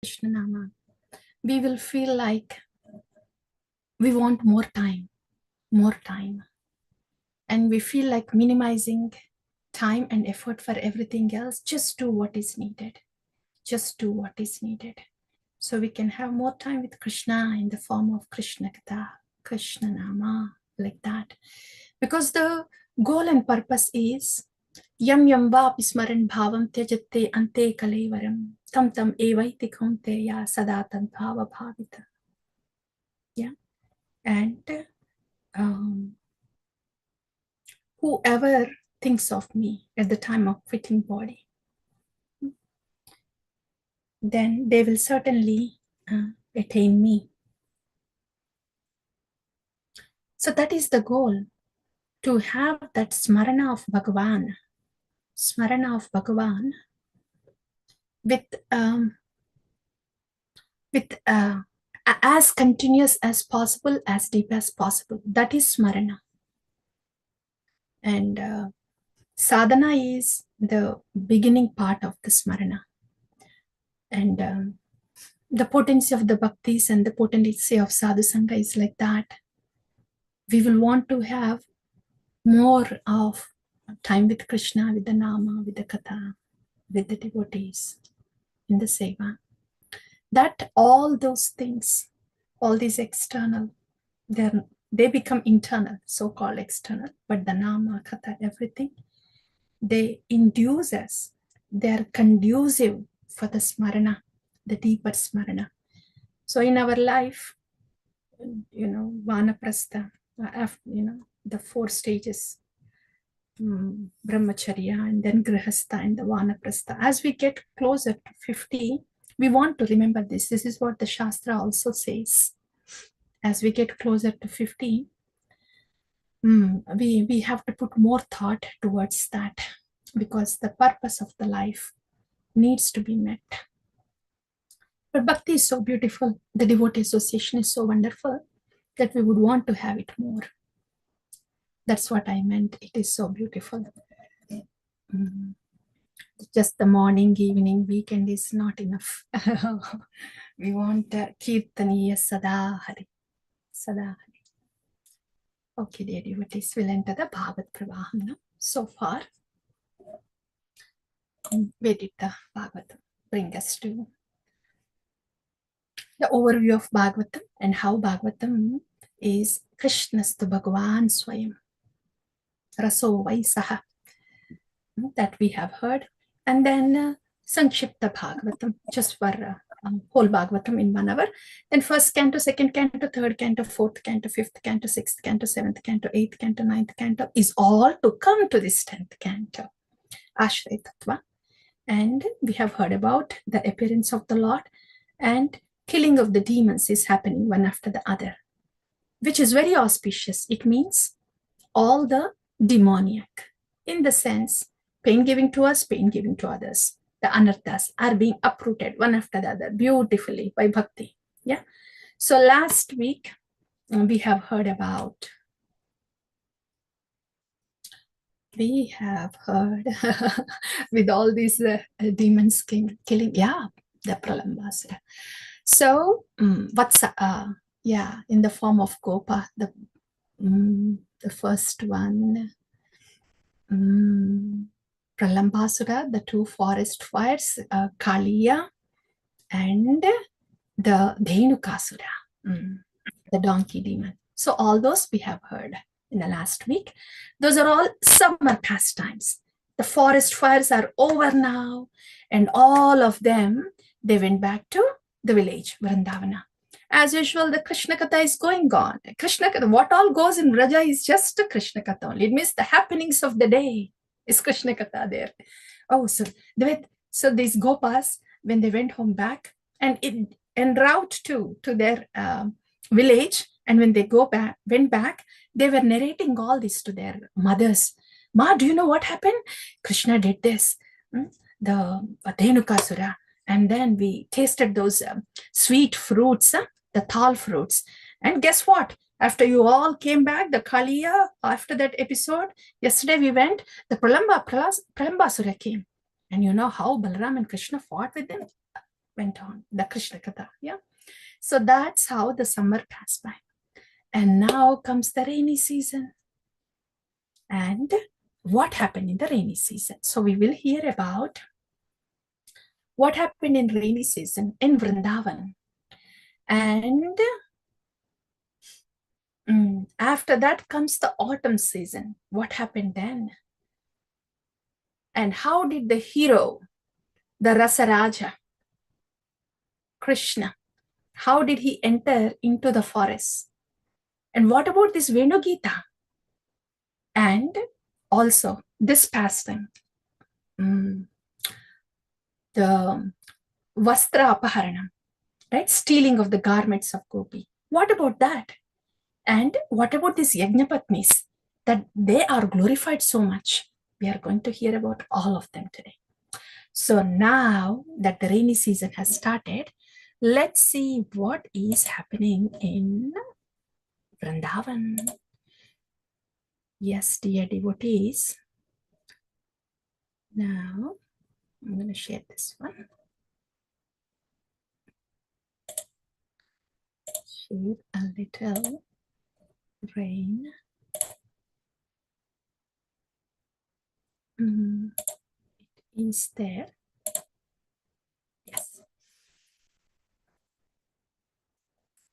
Krishna Nama, we will feel like we want more time. And we feel like minimizing time and effort for everything else. Just do what is needed. So we can have more time with Krishna in the form of Krishna Katha, Krishna Nama, like that. Because the goal and purpose is Yam yam vapi smaran bhavam tyajatte ante kalevaram tam tam evaiti kaunteya sadatan bhava bhavita. Yeah. And whoever thinks of me at the time of quitting body, then they will certainly attain me. So that is the goal, to have that smarana of Bhagavan with as continuous as possible, as deep as possible. That is smarana. And sadhana is the beginning part of the smarana. And the potency of the bhaktis and the potency of sadhu sangha is like that. We will want to have more of time with Krishna, with the Nama, with the Katha, with the devotees in the Seva. That all those things, all these external, they become internal, so-called external, but the Nama, Katha, everything, they induce us, they are conducive for the smarana, the deeper smarana. So in our life, Vanaprastha, the 4 stages, Brahmacharya, and then Grihastha, and the Vanaprastha. As we get closer to 50, we want to remember this. This is what the Shastra also says. As we get closer to 50, we have to put more thought towards that, because the purpose of the life needs to be met. But bhakti is so beautiful, the devotee association is so wonderful, that we would want to have it more. That's what I meant. It is so beautiful. Just the morning, evening, weekend is not enough. We want Kirtaniya Sada Hari. Sada Hari. Okay, dear devotees, we'll enter the Bhagavad Pravaha now. So far, where did the Bhagavatam bring us to? The overview of Bhagavatam and how Bhagavatam is Krishnastu Bhagavan Swayam. Raso Vaisaha. That we have heard. And then Sankshipta Bhagavatam, just for whole Bhagavatam in 1 hour. Then first canto, second canto, third canto, fourth canto, fifth canto, sixth canto, seventh canto, eighth canto, ninth canto is all to come to this 10th canto, Ashraya Tattva. And we have heard about the appearance of the Lord, and killing of the demons is happening one after the other, which is very auspicious. It means all the demoniac, in the sense, pain giving to us, pain giving to others. The anarthas are being uprooted one after the other beautifully by bhakti. Yeah. So last week we have heard about, with all these demons killing, the Pralambasura. So what's in the form of Gopa, the first one, Pralambasura, the 2 forest fires, Kaliya, and the Dhenukasura, the donkey demon. So all those we have heard in the last week. Those are all summer pastimes. The forest fires are over now, and all of them, they went back to the village, Vrindavana. As usual, the Krishna Katha is going on. Krishna Katha, what all goes in Raja is just a Krishna Katha only. It means the happenings of the day is Krishna Katha there. Oh, so these Gopas, when they went home back, and en route to their village, and when they went back, they were narrating all this to their mothers. Ma, do you know what happened? Krishna did this, the Dhenukasura, and then we tasted those sweet fruits, the thal fruits. And guess what? After you all came back, the Kaliya, after that episode, yesterday we went, the Pralambasura came. And you know how Balaram and Krishna fought with them? went on, the Krishna Katha. Yeah. So that's how the summer passed by. And now comes the rainy season. And what happened in the rainy season? So we will hear about what happened in rainy season in Vrindavan. And after that comes the autumn season. What happened then? And how did the hero, the Rasaraja, Krishna, how did he enter into the forest? And what about this Venugita? And also this pastime, the Vastra Apaharanam, right? Stealing of the garments of Gopi. What about that? And what about these Yajnapatnis? That they are glorified so much. We are going to hear about all of them today. So now that the rainy season has started, let's see what is happening in Vrindavan. Yes, dear devotees. Now, I'm going to share this one. Share a little rain. It is there. Yes.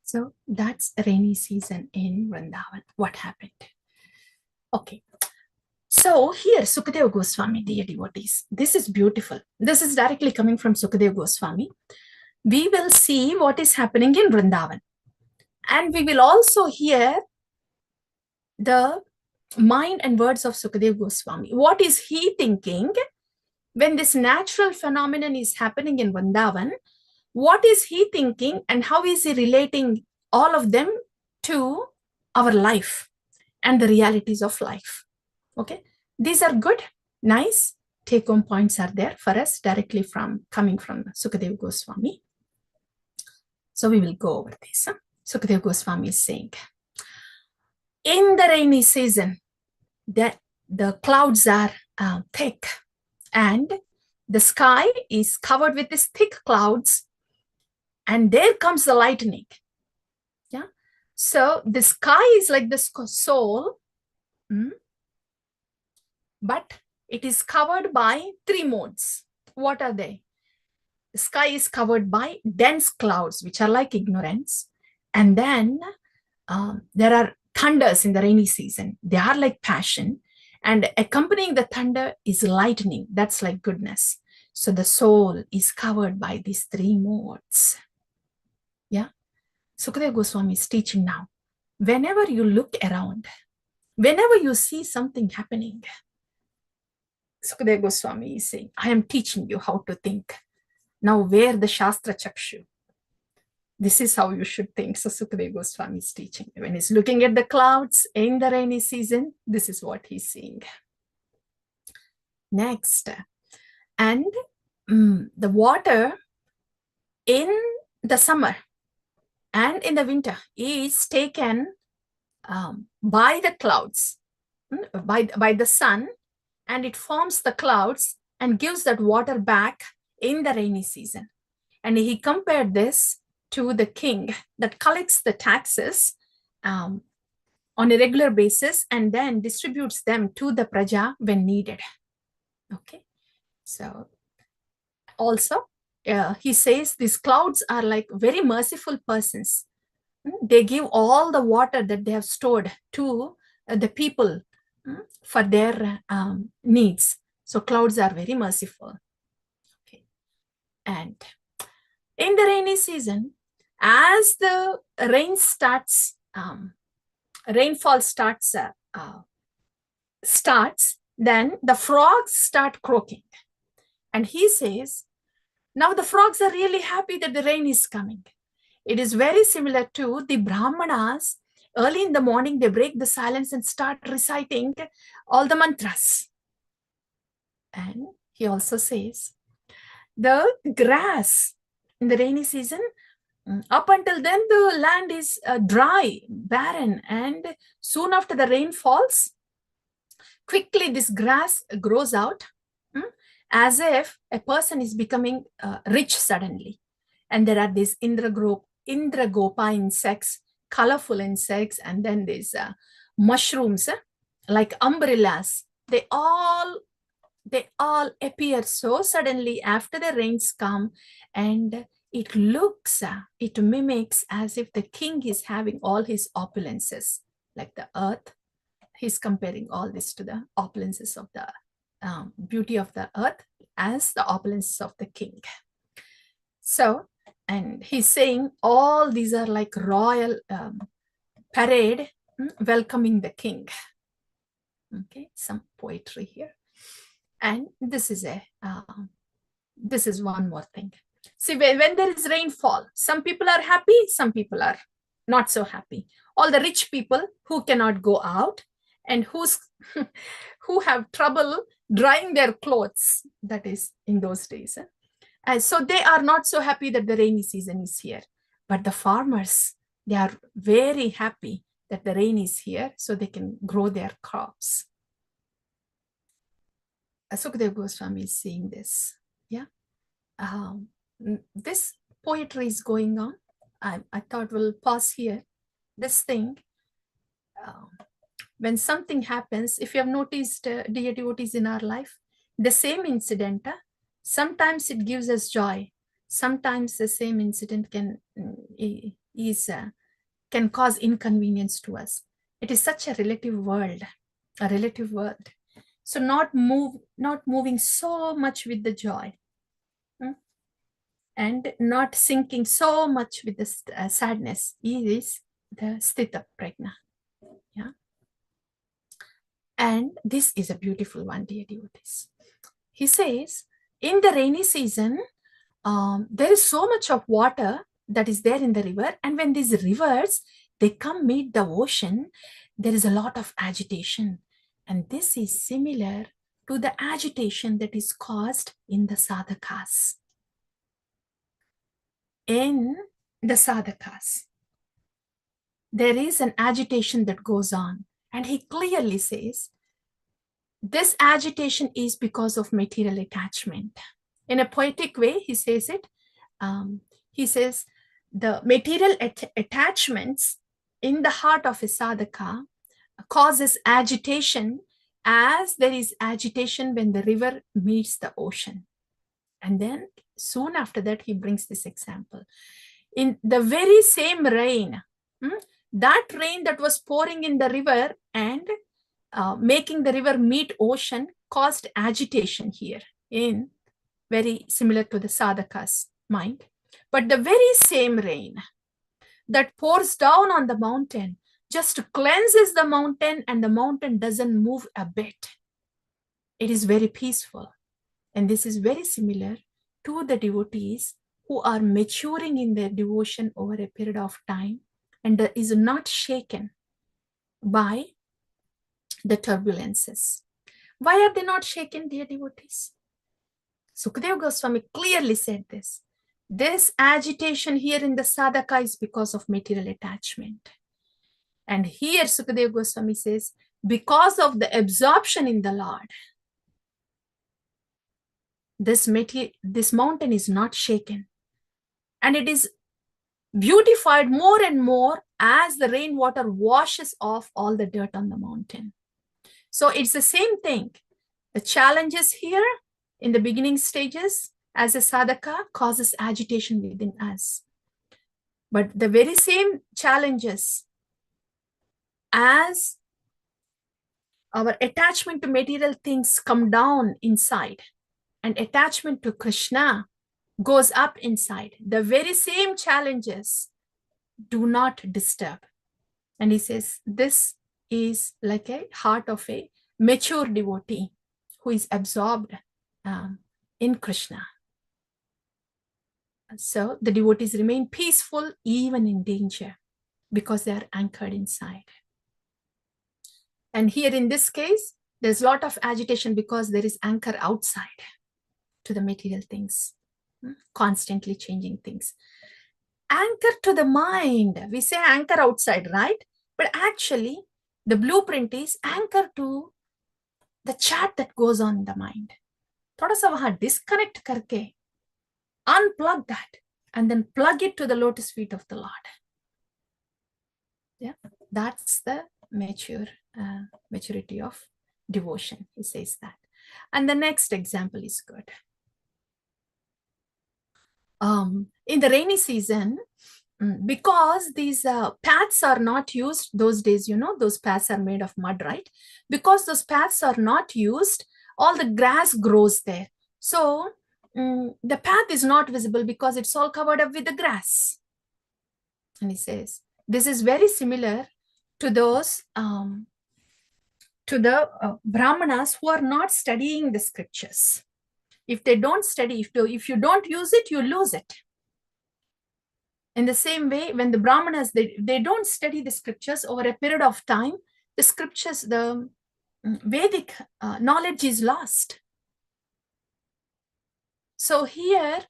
So that's rainy season in Vrindavan. What happened? Okay. So here, Sukadeva Goswami, dear devotees, this is beautiful. This is directly coming from Sukadeva Goswami. We will see what is happening in Vrindavan. And we will also hear the mind and words of Sukadeva Goswami. What is he thinking when this natural phenomenon is happening in Vrindavan? What is he thinking and how is he relating all of them to our life and the realities of life? Okay, these are good, nice take-home points are there for us directly coming from Sukadeva Goswami. So we will go over this. Sukadeva Goswami is saying, in the rainy season, the clouds are thick and the sky is covered with these thick clouds, and there comes the lightning. Yeah. So the sky is like the soul, but it is covered by three modes. What are they? The sky is covered by dense clouds, which are like ignorance. And then there are thunders in the rainy season. They are like passion. And accompanying the thunder is lightning. That's like goodness. So the soul is covered by these three modes. Yeah. Sukadeva Goswami is teaching now. Whenever you look around, whenever you see something happening, Sukadeva Goswami is saying, I am teaching you how to think. Now wear the Shastra Chakshu. This is how you should think. So Sukadeva Goswami is teaching. When he's looking at the clouds in the rainy season, this is what he's seeing. Next. And the water in the summer and in the winter is taken by the clouds, by the sun, and it forms the clouds and gives that water back in the rainy season. And he compared this to the king that collects the taxes on a regular basis and then distributes them to the praja when needed. Okay, so also he says these clouds are like very merciful persons. They give all the water that they have stored to the people for their needs. So clouds are very merciful. Okay, and in the rainy season, as the rain starts, rainfall starts, then the frogs start croaking. And he says, now the frogs are really happy that the rain is coming. It is very similar to the Brahmanas. Early in the morning, they break the silence and start reciting all the mantras. And he also says, the grass in the rainy season, up until then, the land is dry, barren, and soon after the rain falls, quickly this grass grows out as if a person is becoming rich suddenly. And there are these Indragopa insects, colorful insects, and then these mushrooms, like umbrellas. They all appear so suddenly after the rains come, and it mimics as if the king is having all his opulences, like the earth. He's comparing all this to the opulences of the beauty of the earth as the opulences of the king. So, and he's saying all these are like royal parade welcoming the king. Okay, some poetry here. And this is one more thing. See, when there is rainfall, some people are happy, some people are not so happy. All the rich people who cannot go out and who have trouble drying their clothes, that is in those days. And so they are not so happy that the rainy season is here. But the farmers, they are very happy that the rain is here so they can grow their crops. Sukadeva Goswami is seeing this. Yeah. This poetry is going on. I thought we'll pause here. This thing, when something happens, if you have noticed dear devotees in our life, the same incident, sometimes it gives us joy. Sometimes the same incident can cause inconvenience to us. It is such a relative world. So not moving so much with the joy, and not sinking so much with the sadness is the sthita prajna. Yeah. And this is a beautiful one, dear devotees. He says, in the rainy season, there is so much of water that is there in the river. And when these rivers, they come meet the ocean, there is a lot of agitation. And this is similar to the agitation that is caused in the sadhakas. In the sadhakas, there is an agitation that goes on. And he clearly says, this agitation is because of material attachment. In a poetic way, he says it. He says, the material attachments in the heart of a sadhaka causes agitation, as there is agitation when the river meets the ocean. And then soon after that, he brings this example. In the very same rain, that rain that was pouring in the river and making the river meet ocean caused agitation here, in very similar to the sadhaka's mind. But the very same rain that pours down on the mountain just cleanses the mountain, and the mountain doesn't move a bit. It is very peaceful. And this is very similar to the devotees who are maturing in their devotion over a period of time and is not shaken by the turbulences. Why are they not shaken, dear devotees? Sukadeva Goswami clearly said this. This agitation here in the sadhaka is because of material attachment. And here Sukadeva Goswami says, because of the absorption in the Lord, this mountain is not shaken. And it is beautified more and more as the rainwater washes off all the dirt on the mountain. So it's the same thing. The challenges here in the beginning stages as a sadhaka causes agitation within us. But the very same challenges as our attachment to material things come down inside and attachment to Krishna goes up inside, the very same challenges do not disturb. And he says, this is like a heart of a mature devotee who is absorbed in Krishna. So the devotees remain peaceful even in danger because they are anchored inside. And here in this case, there's a lot of agitation because there is anchor outside to the material things, constantly changing things. Anchor to the mind. We say anchor outside, right? But actually, the blueprint is anchor to the chat that goes on in the mind. थोड़ा सा वहां disconnect करके unplug that and then plug it to the lotus feet of the Lord. Yeah, that's the maturity of devotion. He says that. And the next example is good. In the rainy season, because these paths are not used those days, those paths are made of mud, right? Because those paths are not used, all the grass grows there. So the path is not visible because it's all covered up with the grass. And he says, this is very similar to those, to the Brahmanas who are not studying the scriptures. If they don't study, if you don't use it, you lose it. In the same way, when the Brahmanas, they don't study the scriptures over a period of time, the scriptures, the Vedic knowledge is lost. So here,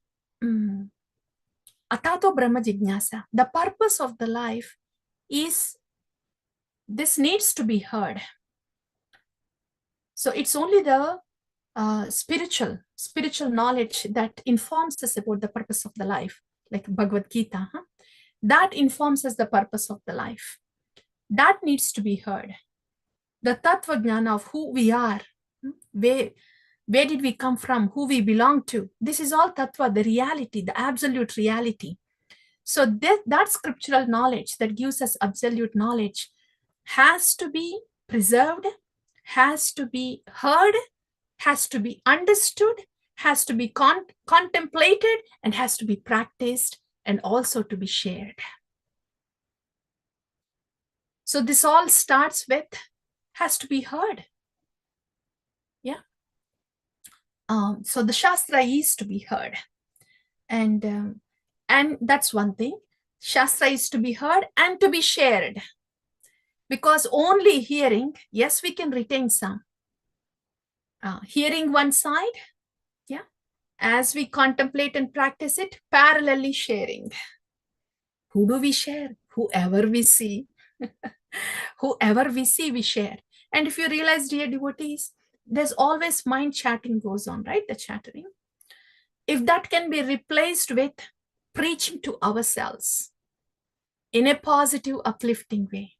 Atato Brahma Jignasa, the purpose of the life is, this needs to be heard. So it's only the spiritual knowledge that informs us about the purpose of the life, like Bhagavad Gita, that informs us the purpose of the life. That needs to be heard. The Tattva Jnana of who we are, where did we come from, who we belong to. This is all Tattva, the reality, the absolute reality. So that scriptural knowledge that gives us absolute knowledge has to be preserved, has to be heard, has to be understood, has to be contemplated, and has to be practiced, and also to be shared. So this all starts with, has to be heard. Yeah. So the Shastra is to be heard. And that's one thing. Shastra is to be heard and to be shared. Because only hearing, yes, we can retain some. Hearing one side, yeah. As we contemplate and practice it, parallelly sharing. Who do we share? Whoever we see. Whoever we see, we share. And if you realize, dear devotees, there's always mind chatting goes on, right? The chattering. If that can be replaced with preaching to ourselves in a positive, uplifting way.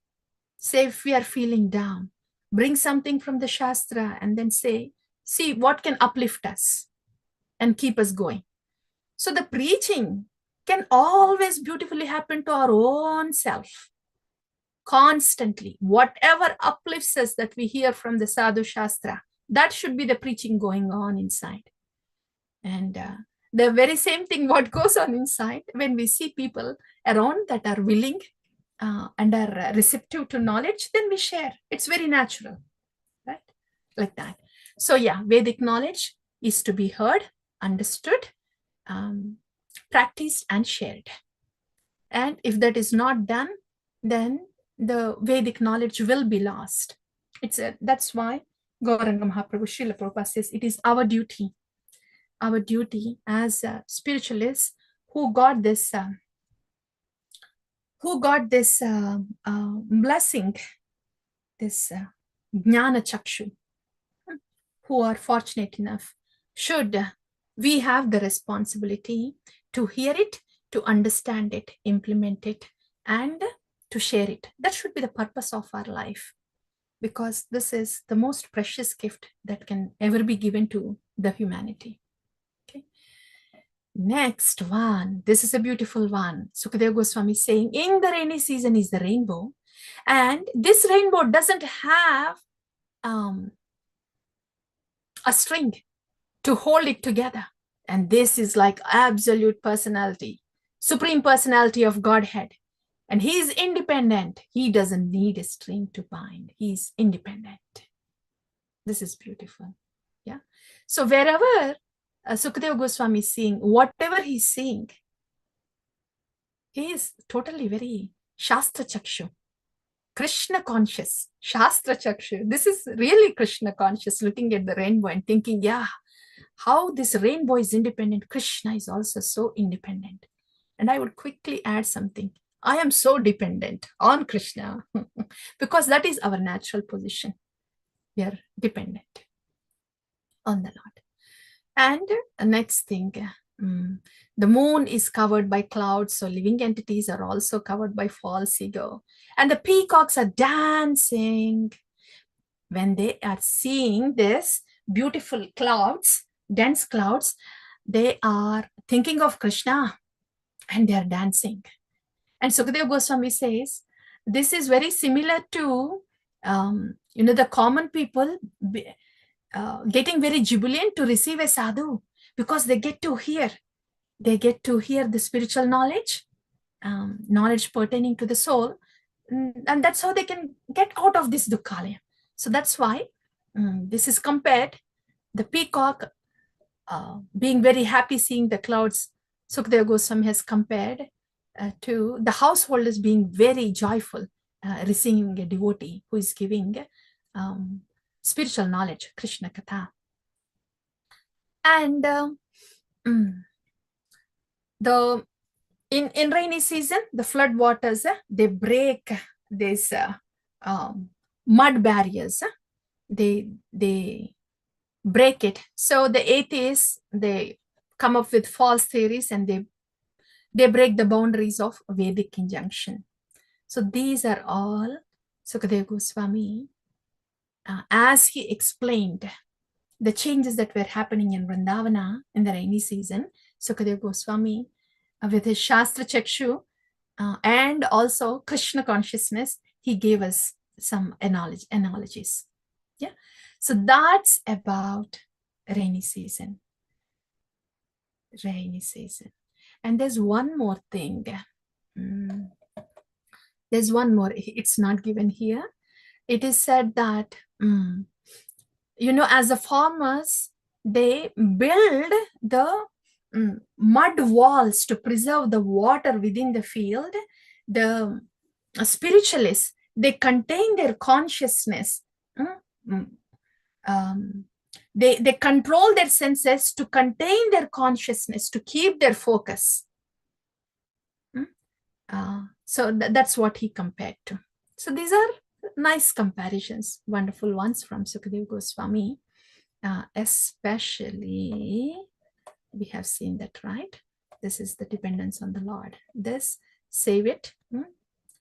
Say if we are feeling down, bring something from the Shastra and then say, see what can uplift us and keep us going. So the preaching can always beautifully happen to our own self. Constantly, whatever uplifts us that we hear from the Sadhu Shastra, that should be the preaching going on inside. And the very same thing what goes on inside when we see people around that are willing and are receptive to knowledge, then we share. It's very natural, right? Like that. So yeah, Vedic knowledge is to be heard, understood, practiced, and shared. And if that is not done, then the Vedic knowledge will be lost. That's why Gauranga Mahaprabhu Srila Prabhupada says it is our duty as spiritualists who got this blessing, this Jnana Chakshu, who are fortunate enough, should we have the responsibility to hear it, to understand it, implement it, and to share it. That should be the purpose of our life, because this is the most precious gift that can ever be given to the humanity. Okay. Next one. This is a beautiful one. Sukadeva Goswami is saying, in the rainy season is the rainbow. And this rainbow doesn't have a string to hold it together. And this is like absolute personality, supreme personality of Godhead. And he is independent. He doesn't need a string to bind. He's independent. This is beautiful. Yeah. So wherever Sukadeva Goswami is seeing, whatever he's seeing, he is totally very Shastra Chakshu, Krishna conscious, Shastra Chakshu. This is really Krishna conscious, looking at the rainbow and thinking, yeah, how this rainbow is independent, Krishna is also so independent. And I would quickly add something. I am so dependent on Krishna because that is our natural position. We are dependent on the Lord. And the next thing, Mm. The moon is covered by clouds, so living entities are also covered by false ego. And the peacocks are dancing when they are seeing this beautiful clouds, dense clouds. They are thinking of Krishna and they are dancing. And Sukadeva Goswami says, this is very similar to, the common people getting very jubilant to receive a sadhu because they get to hear the spiritual knowledge, knowledge pertaining to the soul, and that's how they can get out of this dukkalaya. So that's why this is compared, the peacock being very happy seeing the clouds. Sukadeva Goswami has compared to the householders being very joyful receiving a devotee who is giving spiritual knowledge, Krishna Katha. And the in rainy season, the flood waters, they break these mud barriers. They break it. So the atheists, they come up with false theories and they break the boundaries of Vedic injunction. So these are all Sukadeva Goswami, as he explained the changes that were happening in Vrindavana in the rainy season. Sukadeva Goswami, with his Shastra Chakshu and also Krishna consciousness, he gave us some analogies. Yeah. So that's about rainy season. Rainy season. And there's one more thing. There's one more. It's not given here. It is said that, as the farmers, they build the mud walls to preserve the water within the field. The spiritualists, they contain their consciousness. They control their senses to contain their consciousness, to keep their focus. So that's what he compared to. So these are nice comparisons, wonderful ones from Sukadeva Goswami. Especially, we have seen that, right? This is the dependence on the Lord. This, save it.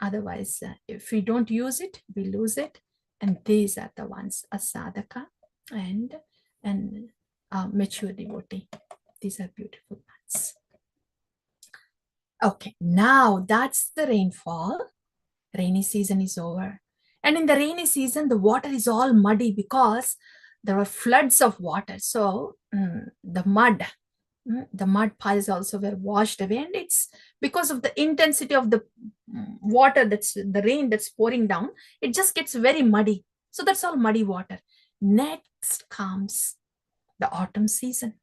Otherwise, if we don't use it, we lose it. And these are the ones, a sadhaka and mature devotee. These are beautiful ones. Okay, now that's the rainfall. Rainy season is over. And in the rainy season, the water is all muddy because there were floods of water. So the mud piles also were washed away. And it's because of the intensity of the water, the rain that's pouring down, it just gets very muddy. So that's all muddy water. Next comes the autumn season.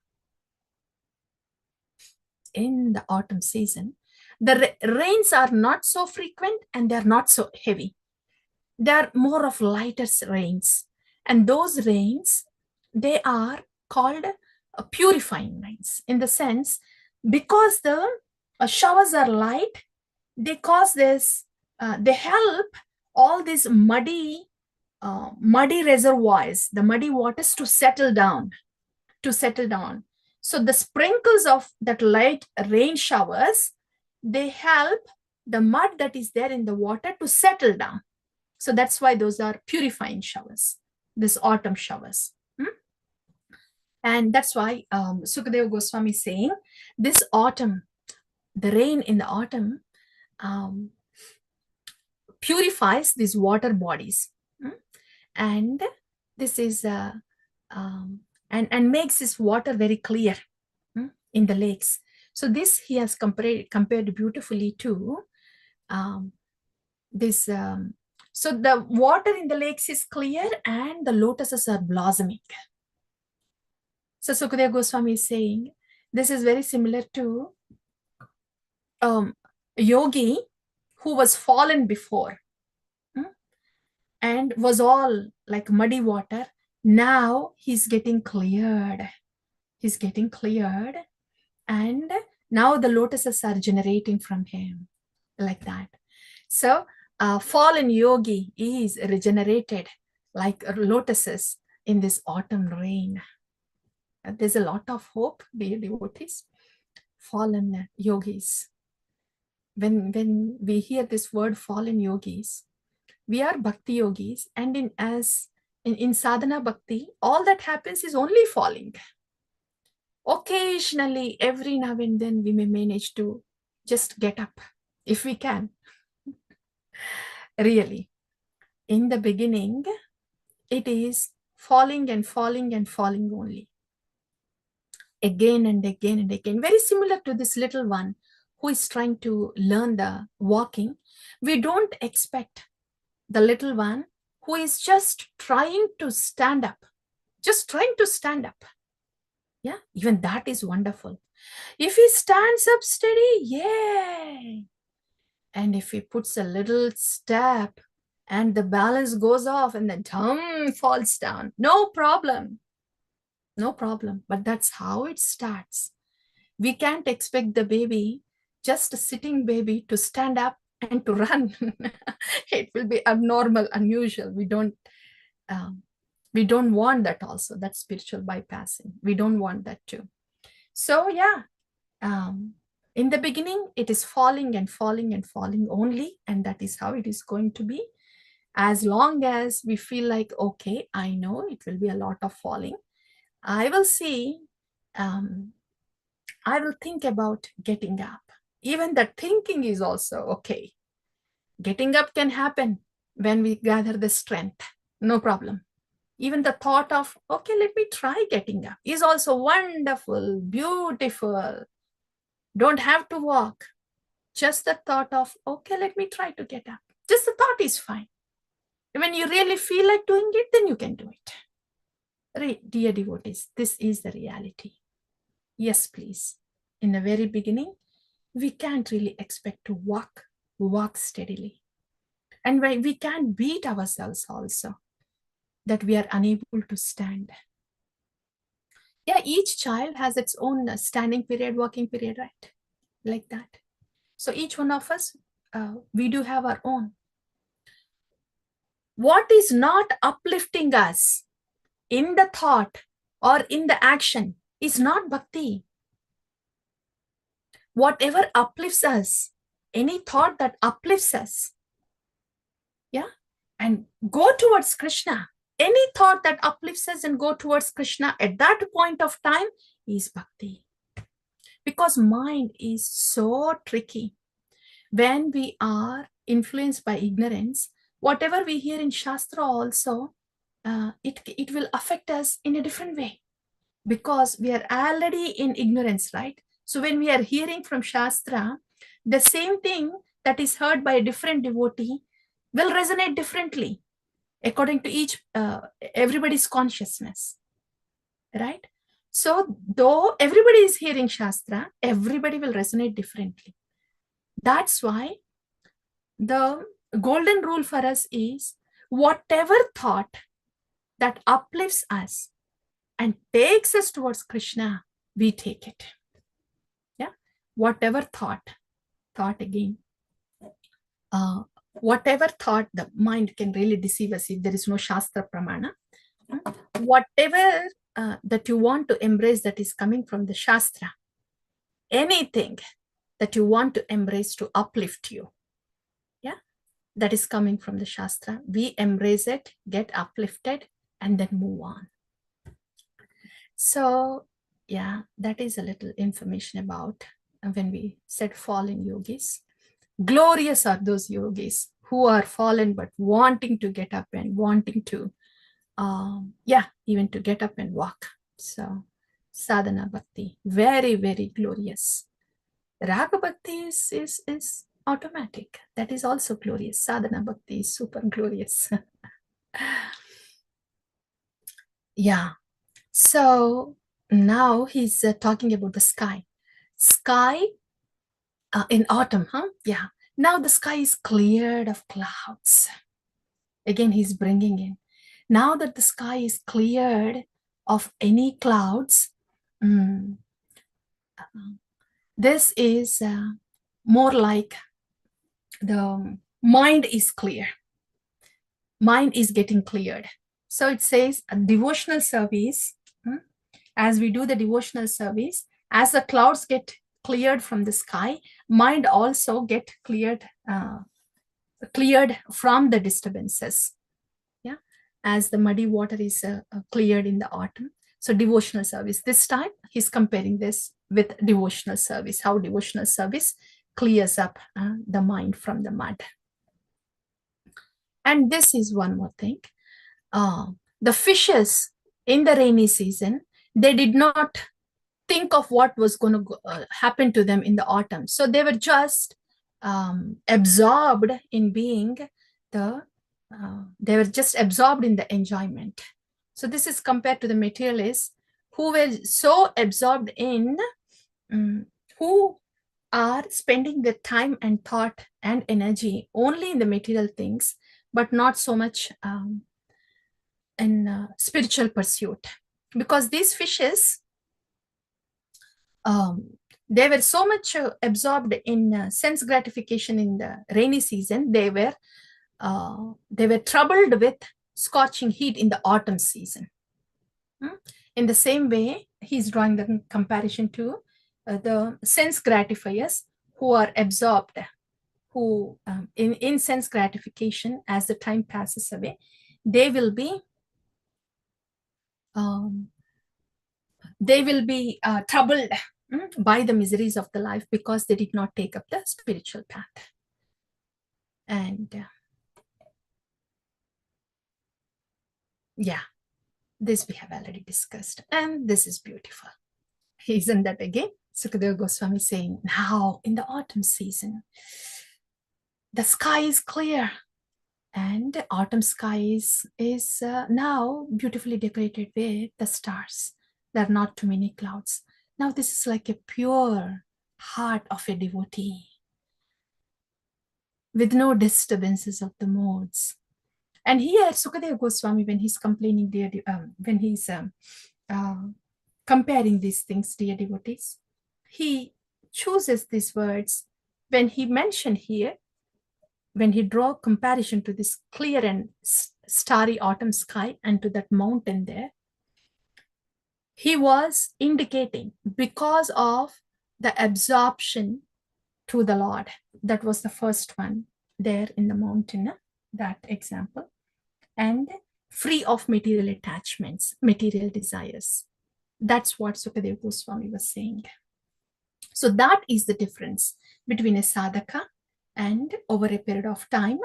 In the autumn season, the rains are not so frequent and they're not so heavy. They're more of lighter rains. And those rains, they are called purifying rains, in the sense, because the showers are light, they cause this, they help all these muddy reservoirs, the muddy waters to settle down. So the sprinkles of that light rain showers, they help the mud that is there in the water to settle down. So that's why those are purifying showers, this autumn showers. And that's why Sukadeva Goswami is saying, this autumn, the rain in the autumn purifies these water bodies. And this is, and makes this water very clear in the lakes. So this he has compared beautifully to this. So the water in the lakes is clear and the lotuses are blossoming. So Sukadeva Goswami is saying, this is very similar to a yogi who was fallen before and was all like muddy water. Now he's getting cleared. And now the lotuses are generating from him, like that. So fallen yogi is regenerated like lotuses in this autumn rain. There's a lot of hope, dear devotees. fallen yogis. When we hear this word fallen yogis, we are bhakti yogis, and in sadhana bhakti, all that happens is only falling. Occasionally, every now and then, we may manage to just get up if we can. Really, in the beginning, it is falling and falling and falling only. Again and again and again. Very similar to this little one who is trying to learn the walking. We don't expect the little one who is just trying to stand up. Just trying to stand up. Yeah, even that is wonderful. If he stands up steady, yay! And if he puts a little step and the balance goes off and then falls down, no problem. No problem. But that's how it starts. We can't expect the baby, just a sitting baby, to stand up and to run. It will be abnormal, unusual. We don't want that also. That's spiritual bypassing. We don't want that too. So yeah, in the beginning, it is falling and falling and falling only, and that is how it is going to be. As long as we feel like, okay, I know it will be a lot of falling. I will see, I will think about getting up. Even the thinking is also okay. Getting up can happen when we gather the strength, no problem. Even the thought of, okay, let me try getting up is also wonderful, beautiful. Don't have to walk. Just the thought of, okay, let me try to get up. Just the thought is fine. When you really feel like doing it, then you can do it. Dear devotees, this is the reality. Yes, please. In the very beginning, we can't really expect to walk steadily. And we can't beat ourselves also that we are unable to stand. Yeah, each child has its own standing period, walking period, right? Like that. So each one of us, we do have our own. What is not uplifting us in the thought or in the action is not bhakti. Whatever uplifts us, any thought that uplifts us, yeah, and go towards Krishna, any thought that uplifts us and go towards Krishna at that point of time is bhakti. Because mind is so tricky. When we are influenced by ignorance, whatever we hear in Shastra also, it will affect us in a different way. Because we are already in ignorance, right? So when we are hearing from Shastra, the same thing that is heard by a different devotee will resonate differently according to everybody's consciousness, right? So though everybody is hearing Shastra, everybody will resonate differently. That's why the golden rule for us is whatever thought that uplifts us and takes us towards Krishna, we take it. Yeah, whatever thought again, whatever thought, the mind can really deceive us if there is no Shastra Pramana. Whatever that you want to embrace that is coming from the Shastra, anything that you want to embrace to uplift you, yeah, that is coming from the Shastra, we embrace it, get uplifted, and then move on. So yeah, that is a little information about when we said fallen yogis. Glorious are those yogis who are fallen but wanting to get up and wanting to, even to get up and walk. So sadhana bhakti, very, very glorious. Raga bhakti is automatic. That is also glorious. Sadhana bhakti is super glorious. Yeah. So now he's talking about the sky. Sky in autumn, huh? Yeah. Now the sky is cleared of clouds. Again, he's bringing in. Now that the sky is cleared of any clouds, this is more like the mind is clear. Mind is getting cleared. So it says a devotional service, as we do the devotional service, as the clouds get cleared from the sky, mind also get cleared from the disturbances. Yeah, as the muddy water is cleared in the autumn. So devotional service. This time he's comparing this with devotional service. How devotional service clears up the mind from the mud. And this is one more thing. The fishes in the rainy season, they did not think of what was going to happen to them in the autumn. So they were just absorbed in being they were just absorbed in the enjoyment. So this is compared to the materialists who were so absorbed in, who are spending their time and thought and energy only in the material things, but not so much in spiritual pursuit. Because these fishes, they were so much absorbed in sense gratification in the rainy season, they were troubled with scorching heat in the autumn season. In the same way, he's drawing the comparison to the sense gratifiers who are absorbed, who in sense gratification, as the time passes away, they will be troubled by the miseries of the life because they did not take up the spiritual path. And yeah, this we have already discussed, and this is beautiful. Isn't that again? Sukadeva Goswami saying, now in the autumn season, the sky is clear, and autumn sky is now beautifully decorated with the stars. There are not too many clouds. Now this is like a pure heart of a devotee with no disturbances of the modes. And here Sukadeva Goswami, when he's complaining, when he's comparing these things, dear devotees, he chooses these words when he mentioned here, when he draw comparison to this clear and starry autumn sky and to that mountain there, he was indicating because of the absorption to the Lord. That was the first one there in the mountain, that example. And free of material attachments, material desires. That's what Sukadeva Goswami was saying. So that is the difference between a sadhaka and over a period of time,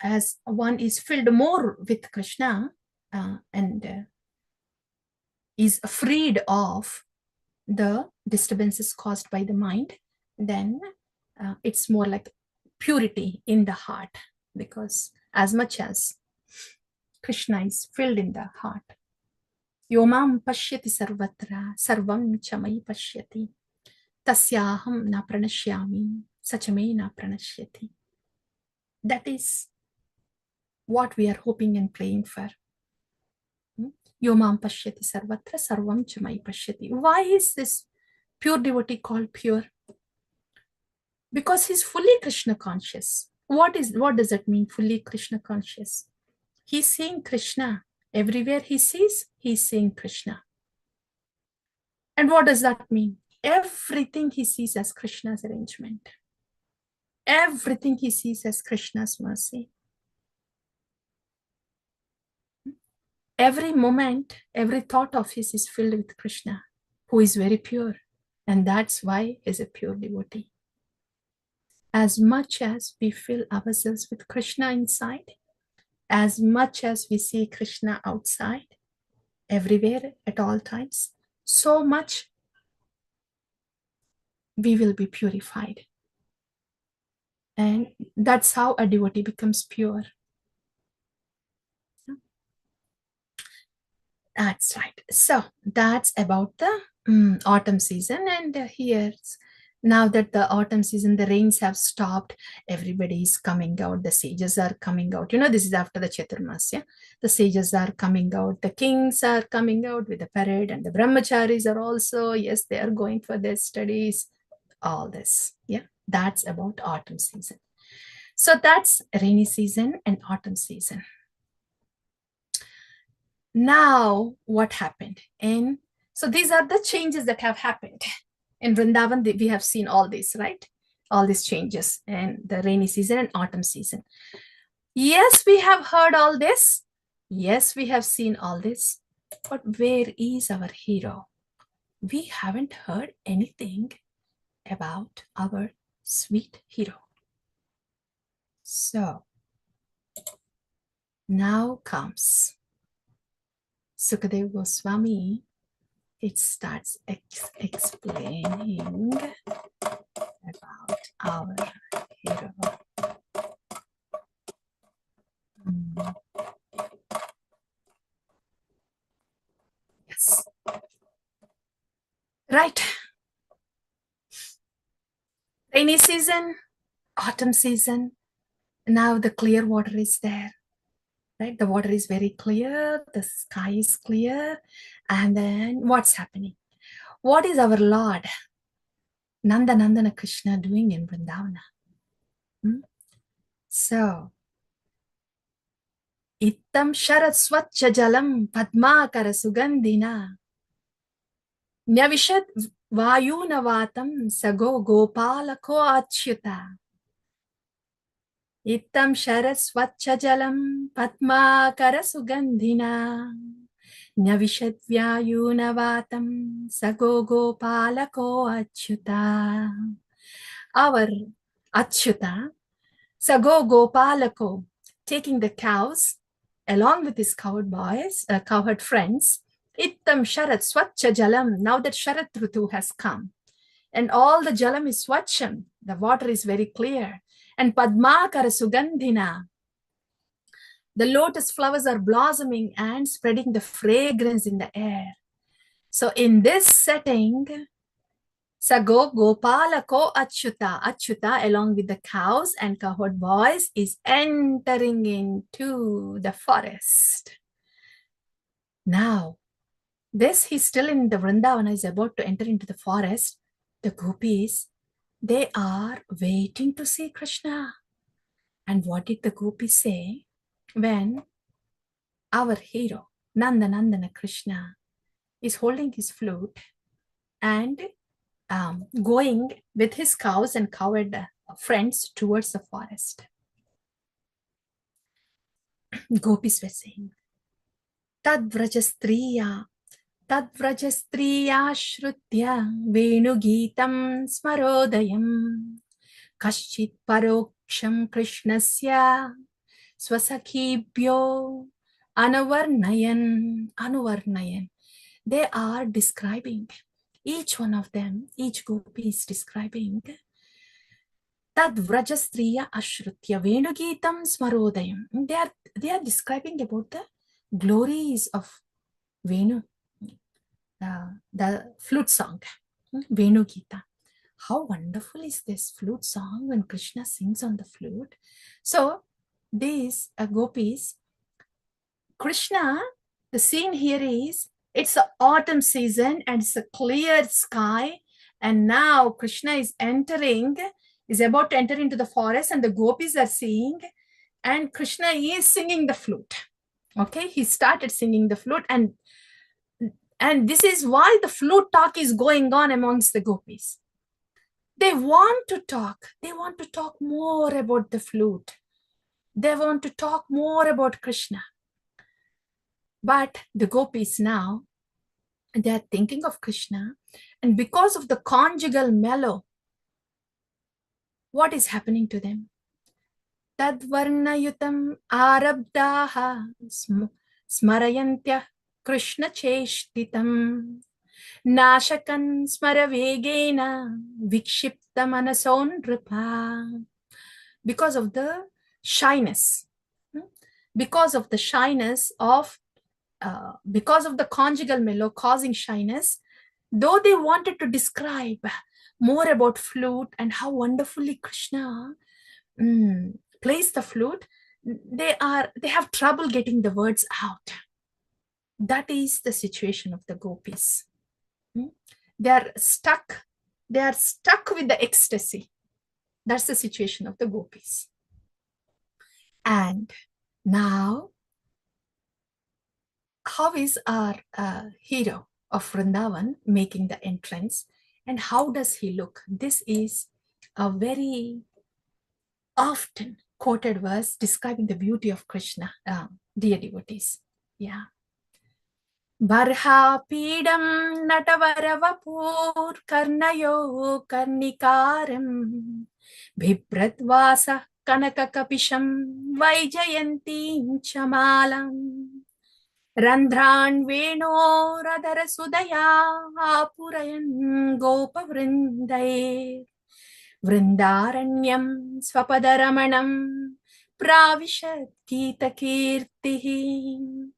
as one is filled more with Krishna and is freed of the disturbances caused by the mind, then it's more like purity in the heart, because as much as Krishna is filled in the heart, Yomam pashyati sarvatra sarvam chamai pashyati tasyaham na pranashyami sachame na pranashyati. That is what we are hoping and praying for. Yomam pashyati sarvatra sarvam chamai pashyati. Why is this pure devotee called pure? Because he's fully Krishna conscious. What does that mean, fully Krishna conscious? He's seeing Krishna. Everywhere he sees, he's seeing Krishna. And what does that mean? Everything he sees as Krishna's arrangement. Everything he sees as Krishna's mercy. Every moment, every thought of his is filled with Krishna, who is very pure. And that's why he's a pure devotee. As much as we fill ourselves with Krishna inside, as much as we see Krishna outside, everywhere, at all times, so much we will be purified. And that's how a devotee becomes pure. That's right. So that's about the autumn season. And here's, now that the autumn season, the rains have stopped, everybody is coming out, the sages are coming out. This is after the Chaturmasya. The sages are coming out, the kings are coming out with the parade, and the brahmacharis are also, yes, they are going for their studies, all this. Yeah, that's about autumn season. So that's rainy season and autumn season. Now, what happened? So these are the changes that have happened. In Vrindavan, we have seen all this, right? All these changes in the rainy season and autumn season. Yes, we have heard all this. Yes, we have seen all this. But where is our hero? We haven't heard anything about our sweet hero. So now comes Sukadeva Goswami. It starts explaining about our hero. Yes. Right. Rainy season, autumn season. Now the clear water is there. Right? The water is very clear. The sky is clear. And then what's happening? What is our Lord, Nanda Nandana Krishna, doing in Vrindavana? So, Ittam Sharat Swachha Jalam Padmakara Sugandhina Nyavishat Vayunavatam Sago Gopalako Achyuta Ittam Sharat Swachha Jalam Padmakara Sugandhina Nyavishat Vayunavatam Sago Gopalako Achyuta. Our Achyuta, Sago Gopalako, taking the cows along with his cowherd friends. Ittam Sharat Swachha Jalam. Now that Sharat Rutu has come, and all the Jalam is Swachham, the water is very clear. And Padmakara Sugandhina, the lotus flowers are blossoming and spreading the fragrance in the air. So in this setting, Sago Gopalako Achyuta. Achyuta, along with the cows and cowherd boys, is entering into the forest. Now, he's still in the Vrindavana, is about to enter into the forest. The gopis, they are waiting to see Krishna. And what did the gopis say when our hero, Nanda Nandana Krishna, is holding his flute and going with his cows and cowherd friends towards the forest? Gopis were saying, Tadvrajastriya Shrutya Venugeetam Smarodayam Kaschit Paroksham Krishnasya Swasakhibhyo Anuvarnayan. They are describing, each one of them, each gopi is describing Tadvrajastriya Ashrutya Venugeetam Smarodayam. They are describing about the glories of Venu, the flute song, Venu Gita. How wonderful is this flute song when Krishna sings on the flute? So these gopis, Krishna, the scene here is, it's the autumn season and it's a clear sky. And now Krishna is about to enter into the forest, and the gopis are seeing, and Krishna is singing the flute. Okay, he started singing the flute, and this is why the flute talk is going on amongst the gopis. They want to talk. They want to talk more about the flute. They want to talk more about Krishna. But the gopis now, they are thinking of Krishna, and because of the conjugal mellow, what is happening to them? Tadvarnayutam arabdaha smarayantya Krishna cheshtitam nashakan smaravegena vikshipta manason nripa. Because of the shyness, because of the conjugal mellow causing shyness, though they wanted to describe more about flute and how wonderfully Krishna plays the flute, they have trouble getting the words out. That is the situation of the gopis. They are stuck with the ecstasy. That's the situation of the gopis. And now, how is our hero? of Vrindavan making the entrance. And how does he look? This is a very often quoted verse describing the beauty of Krishna, dear devotees. Yeah. Barhapidam natavaravapur karnayo karnikaram bhibradvasa kanakakapisham vaijayantim chamalam randhran venoradhara sudaya apurayan gopavrindaye vrindaranyam swapadaраmanam pravishat geetakirtihi.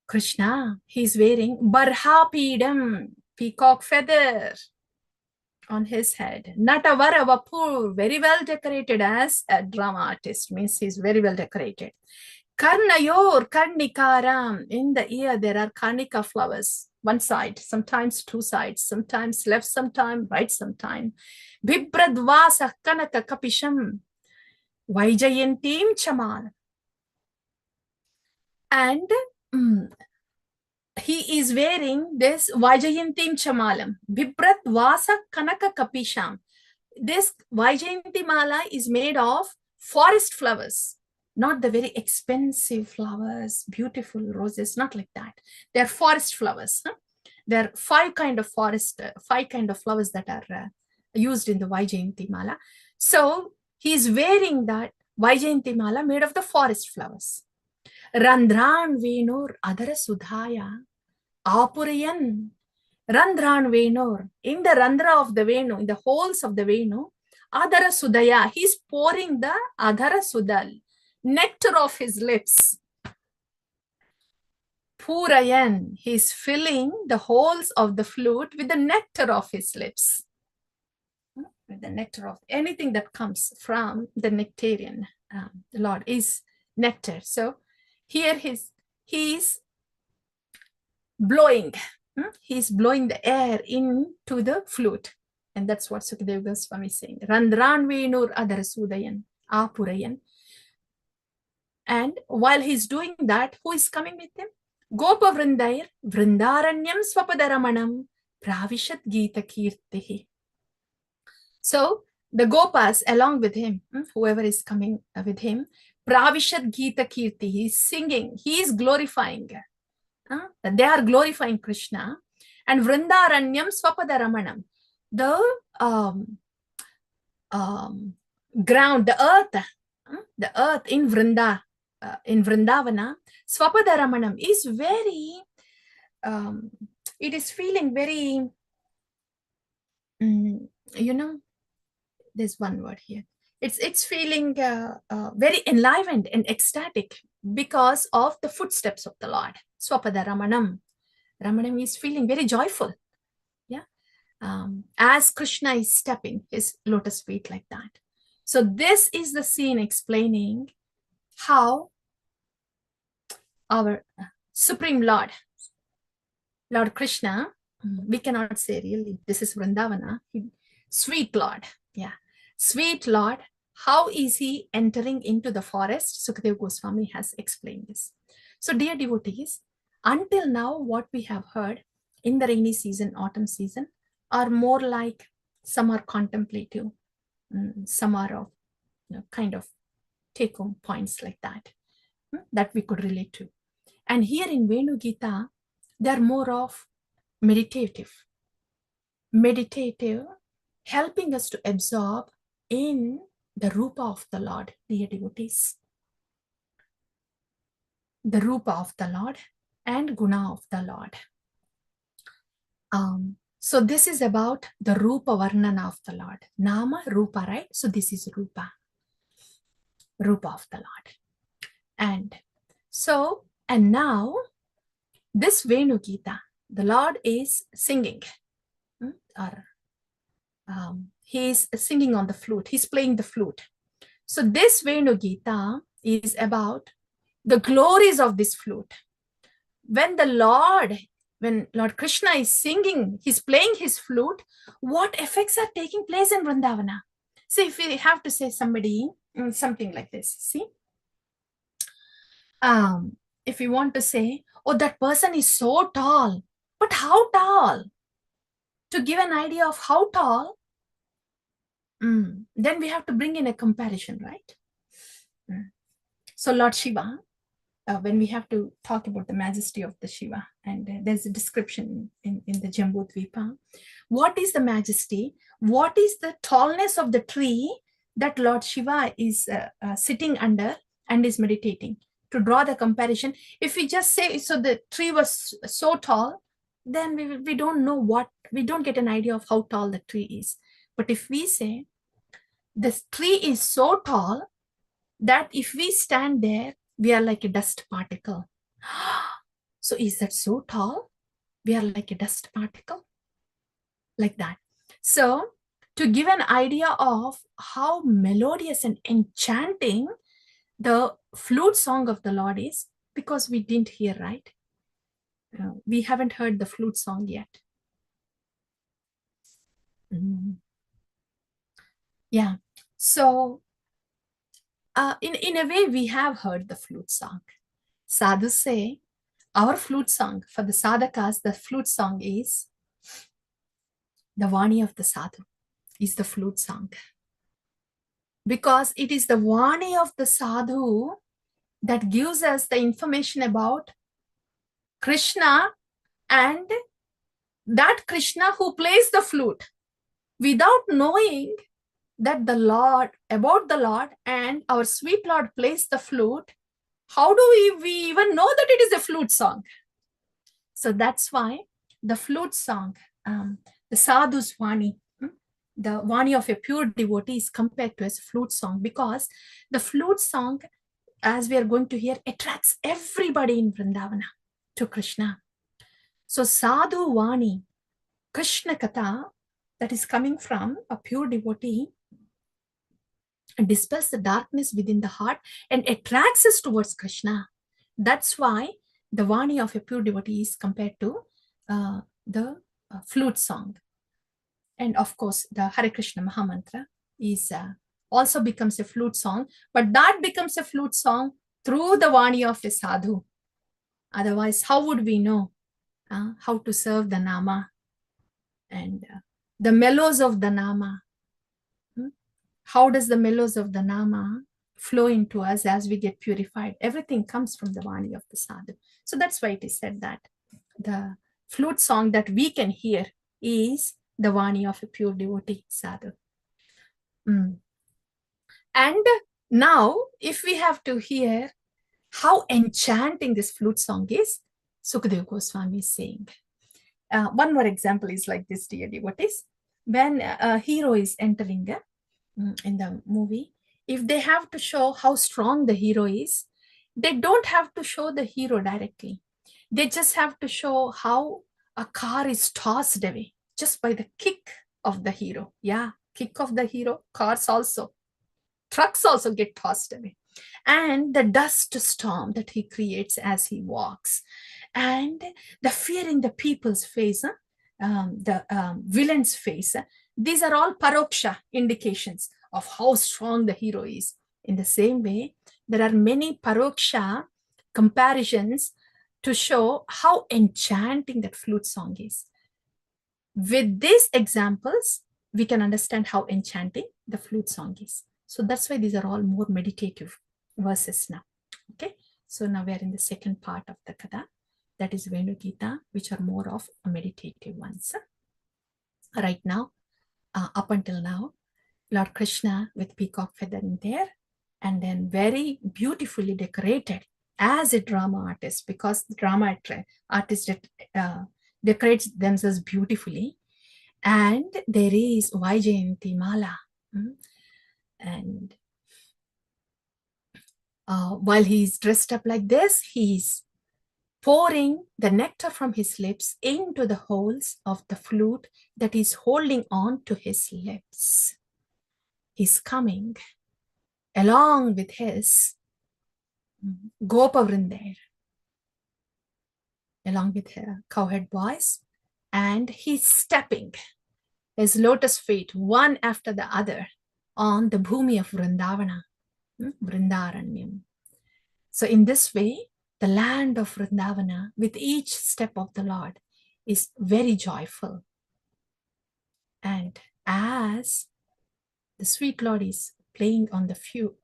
Krishna, he's wearing barhapidam, peacock feather on his head. Natavara Vapur, very well decorated as a drama artist, means he's very well decorated. Karnayor, Karnikaram, in the ear there are Karnika flowers, one side, sometimes two sides, sometimes left, sometime right, sometime. Bibradvasa Kanaka Kapisham, Vaijayantim Chamal. And he is wearing this Vaijayantim Chamalam, Bibrat Vasa Kanaka Kapisham. This Vaijayanti Mala is made of forest flowers, not the very expensive flowers, beautiful roses, not like that. They're forest flowers. There are five kind of flowers that are used in the Vaijayanti Mala. So he's wearing that Vaijayanti Mala made of the forest flowers. Randhran Venur Adara Sudhaya Apurayan. Randhran Venur. In the Randhra of the Venu, in the holes of the Venu, Adara Sudaya, he's pouring the Adara Sudal, nectar of his lips. Purayan, he's filling the holes of the flute with the nectar of his lips. With the nectar of anything that comes from the nectarian, the Lord is nectar. So here he's blowing. He's blowing the air into the flute. And that's what Sukadeva Goswami is saying. Randhran Venur Adarasudayan, Apurayan. And while he's doing that, who is coming with him? Gopa Vrindayar, Vrindaranyam Swapadaramanam, Pravishat Gita Kirtihi. So the Gopas along with him, whoever is coming with him, Pravishat Gita Kirti, he's singing, he is glorifying. They are glorifying Krishna. And Vrindaranyam Swapadaramanam, the ground, the earth in Vrindavana, Swapadaramanam is very, it is feeling very, there's one word here. It's feeling very enlivened and ecstatic because of the footsteps of the Lord. Swapadaramanam. Ramanam is feeling very joyful. Yeah. As Krishna is stepping his lotus feet like that. So this is the scene explaining how our Supreme Lord, Lord Krishna, we cannot say really, this is Vrindavana, sweet Lord. Yeah. Sweet Lord, how is he entering into the forest? Sukadeva Goswami has explained this. So dear devotees, until now, what we have heard in the rainy season, autumn season, are more like some are contemplative, some are of kind of take-home points like that, that we could relate to. And here in Venu Gita, they're more of meditative, helping us to absorb in the Rupa of the Lord, dear devotees. The Rupa of the Lord and Guna of the Lord. So this is about the Rupa Varnana of the Lord. Nama, Rupa, right? So this is Rupa. Rupa of the Lord. And now, this Venu Gita, the Lord is singing. He is singing on the flute. He's playing the flute. So this Venu Gita is about the glories of this flute. When Lord Krishna is singing, he's playing his flute, what effects are taking place in Vrindavana? See, if we have to say somebody, something like this, see? If we want to say, oh, that person is so tall, But how tall? To give an idea of how tall, then we have to bring in a comparison, right? So Lord Shiva, when we have to talk about the majesty of the Shiva, and there's a description in the Jambu Dvipa. What is the majesty? What is the tallness of the tree that Lord Shiva is sitting under and is meditating? To draw the comparison, if we just say, so the tree was so tall, then we don't know we don't get an idea of how tall the tree is. But if we say, this tree is so tall that if we stand there, we are like a dust particle. So is that so tall? We are like a dust particle? Like that. So to give an idea of how melodious and enchanting the flute song of the Lord is, because we didn't hear, right? We haven't heard the flute song yet. Yeah. So in a way, we have heard the flute song. Sadhus say, our flute song, for the sadhakas, the flute song is the Vani of the Sadhu, is the flute song. Because it is the Vani of the Sadhu that gives us the information about Krishna, and that Krishna who plays the flute, without knowing that about the Lord and our sweet Lord plays the flute, how do we even know that it is a flute song? So that's why the flute song, the Sadhu's Vani, the Vani of a pure devotee is compared to as flute song, because the flute song, as we are going to hear, attracts everybody in Vrindavana to Krishna. So Sadhu Vani, Krishna Katha, that is coming from a pure devotee, dispels the darkness within the heart and attracts us towards Krishna. That's why the Vani of a pure devotee is compared to the flute song. And of course, the Hare Krishna Mahamantra is also becomes a flute song, but that becomes a flute song through the Vani of a Sadhu. Otherwise, how would we know how to serve the Nama and the mellows of the Nama? How does the mellows of the Nama flow into us as we get purified? Everything comes from the Vani of the Sadhu. So that's why it is said that the flute song that we can hear is the Vani of a pure devotee Sadhu. And now, if we have to hear how enchanting this flute song is, Sukadeva Goswami is saying. One more example is like this, dear devotees. When a hero is entering in the movie, if they have to show how strong the hero is, they don't have to show the hero directly. They just have to show how a car is tossed away just by the kick of the hero. Yeah, kick of the hero, cars also. Trucks also get tossed away. And the dust storm that he creates as he walks. And the fear in the people's face, the villain's face. These are all paroksha indications of how strong the hero is. In the same way, there are many paroksha comparisons to show how enchanting that flute song is. With these examples, we can understand how enchanting the flute song is. So that's why these are all more meditative verses now. Okay, so now we are in the second part of the Katha, that is Venu Gita, which are more of meditative ones. Right now, up until now, Lord Krishna with peacock feather in there, and then very beautifully decorated as a drama artist, because the drama artist decorates themselves beautifully. And there is Vaijayanti Mala. And while he's dressed up like this, he's pouring the nectar from his lips into the holes of the flute that is holding on to his lips. He's coming along with his Gopa Vrinder, along with her cowherd boys, and he's stepping his lotus feet one after the other on the bhumi of Vrindavana, Vrindaranyam. So in this way, the land of Vrindavana, with each step of the Lord, is very joyful. And as the sweet Lord is playing on the flute,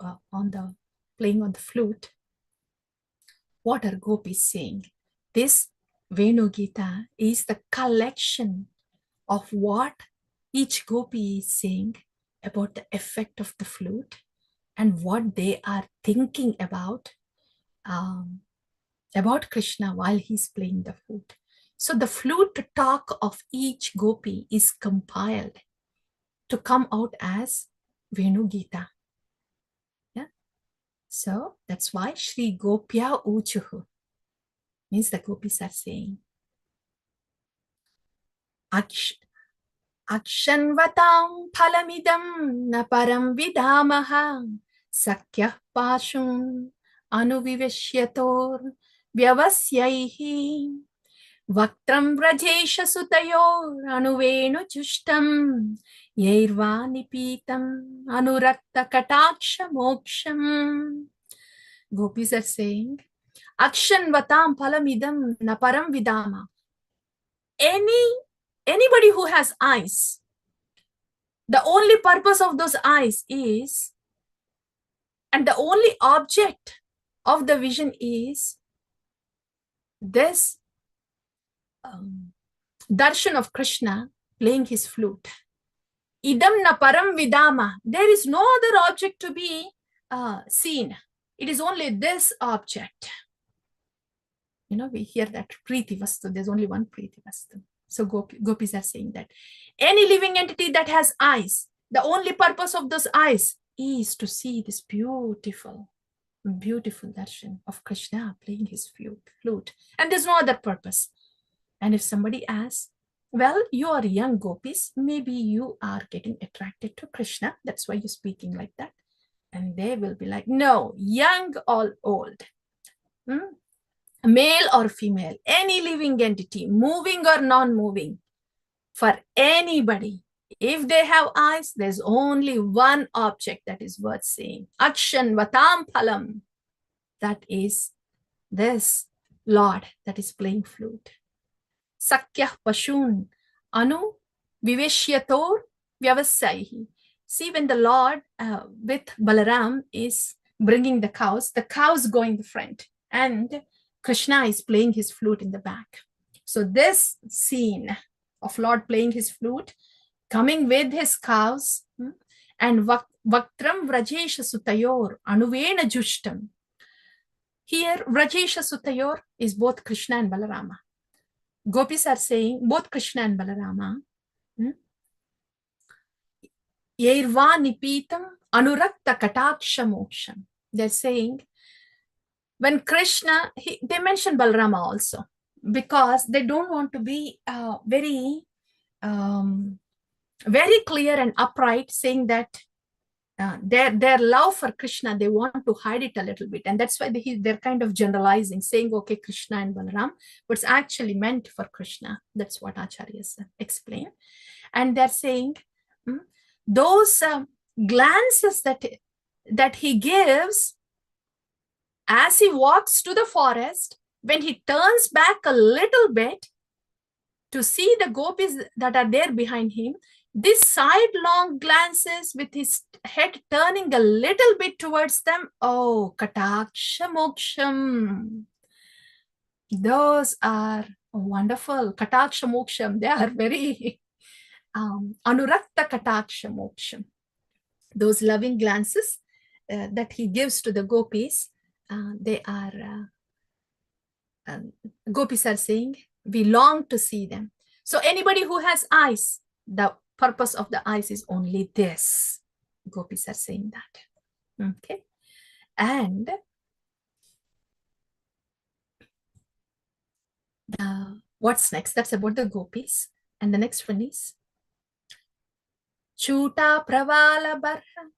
what are gopis saying? This Venu Gita is the collection of what each gopi is saying about the effect of the flute and what they are thinking about Krishna while he's playing the flute. So the flute talk of each gopi is compiled to come out as Venu Gita. Yeah? So that's why Shri Gopya Uchuhu means the gopis are saying, Akshanvatam phalamidam na param vidamaha sakyah pashun anuvivishyator vyavasyaihi Vaktram Vrajesha Sutayor Anuvenu Jushtam Yairva Nipitam Anurakta Kataksha Moksham. Gopis are saying, Akshan Vatam Palamidam Naparam Vidama. Anybody who has eyes, the only purpose of those eyes is, and the only object of the vision is this darshan of Krishna playing his flute. Idam na param vidama. There is no other object to be seen. It is only this object. You know, we hear that Priti Vastu. There's only one Priti Vastu. So gopis are saying that any living entity that has eyes, the only purpose of those eyes is to see this beautiful darshan of Krishna playing his flute. And there's no other purpose. And if somebody asks, well, you are young gopis, maybe you are getting attracted to Krishna. That's why you're speaking like that. And they will be like, no, young or old, male or female, any living entity, moving or non-moving, for anybody, if they have eyes, there's only one object that is worth seeing. Akshan Vatam Phalam. That is this Lord that is playing flute. Sakyah Pashun Anu Viveshyator Vyavasaihi. See, when the Lord with Balaram is bringing the cows go in the front and Krishna is playing his flute in the back. So this scene of Lord playing his flute, coming with his cows, and Vaktram Vrajesha Sutayor Anuvena Jushtam. Here, Vrajesha Sutayor is both Krishna and Balarama. Gopis are saying, both Krishna and Balarama, Yairva Nipitam Anurakta Kataksha Moksham. They're saying, when Krishna, they mention Balarama also, because they don't want to be very clear and upright, saying that their love for Krishna, they want to hide it a little bit. And that's why they're kind of generalizing, saying, okay, Krishna and Balaram, but it's actually meant for Krishna. That's what Acharyas explain. And they're saying, those glances that he gives as he walks to the forest, when he turns back a little bit to see the gopis that are there behind him, these sidelong glances with his head turning a little bit towards them, oh, Kataksha Moksham. Those are wonderful. Kataksha Moksham, they are very Anurakta Kataksha Moksham. Those loving glances that he gives to the gopis, they are, gopis are saying, we long to see them. So anybody who has eyes, the purpose of the eyes is only this. Gopis are saying that. Okay. And what's next? That's about the gopis. And the next one is Chuta Pravala Barha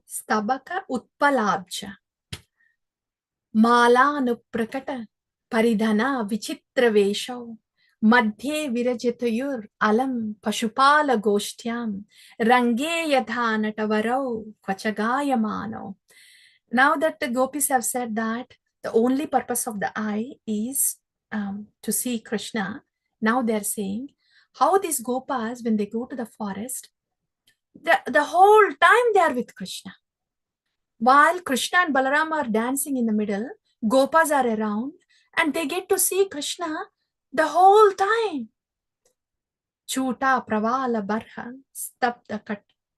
Stabaka Utpalabja Mala Nuprakata Paridhana Vichitra Vesho Madhye Virajitayur Alam Pashupala Goshtyam Range Yadhanatavarau Kvachagayamano. Now that the gopis have said that the only purpose of the eye is to see Krishna, now they're saying how these gopas, when they go to the forest, the whole time they are with Krishna. While Krishna and Balaram are dancing in the middle, gopas are around and they get to see Krishna the whole time. Chuta, Pravala, Barha, Stapta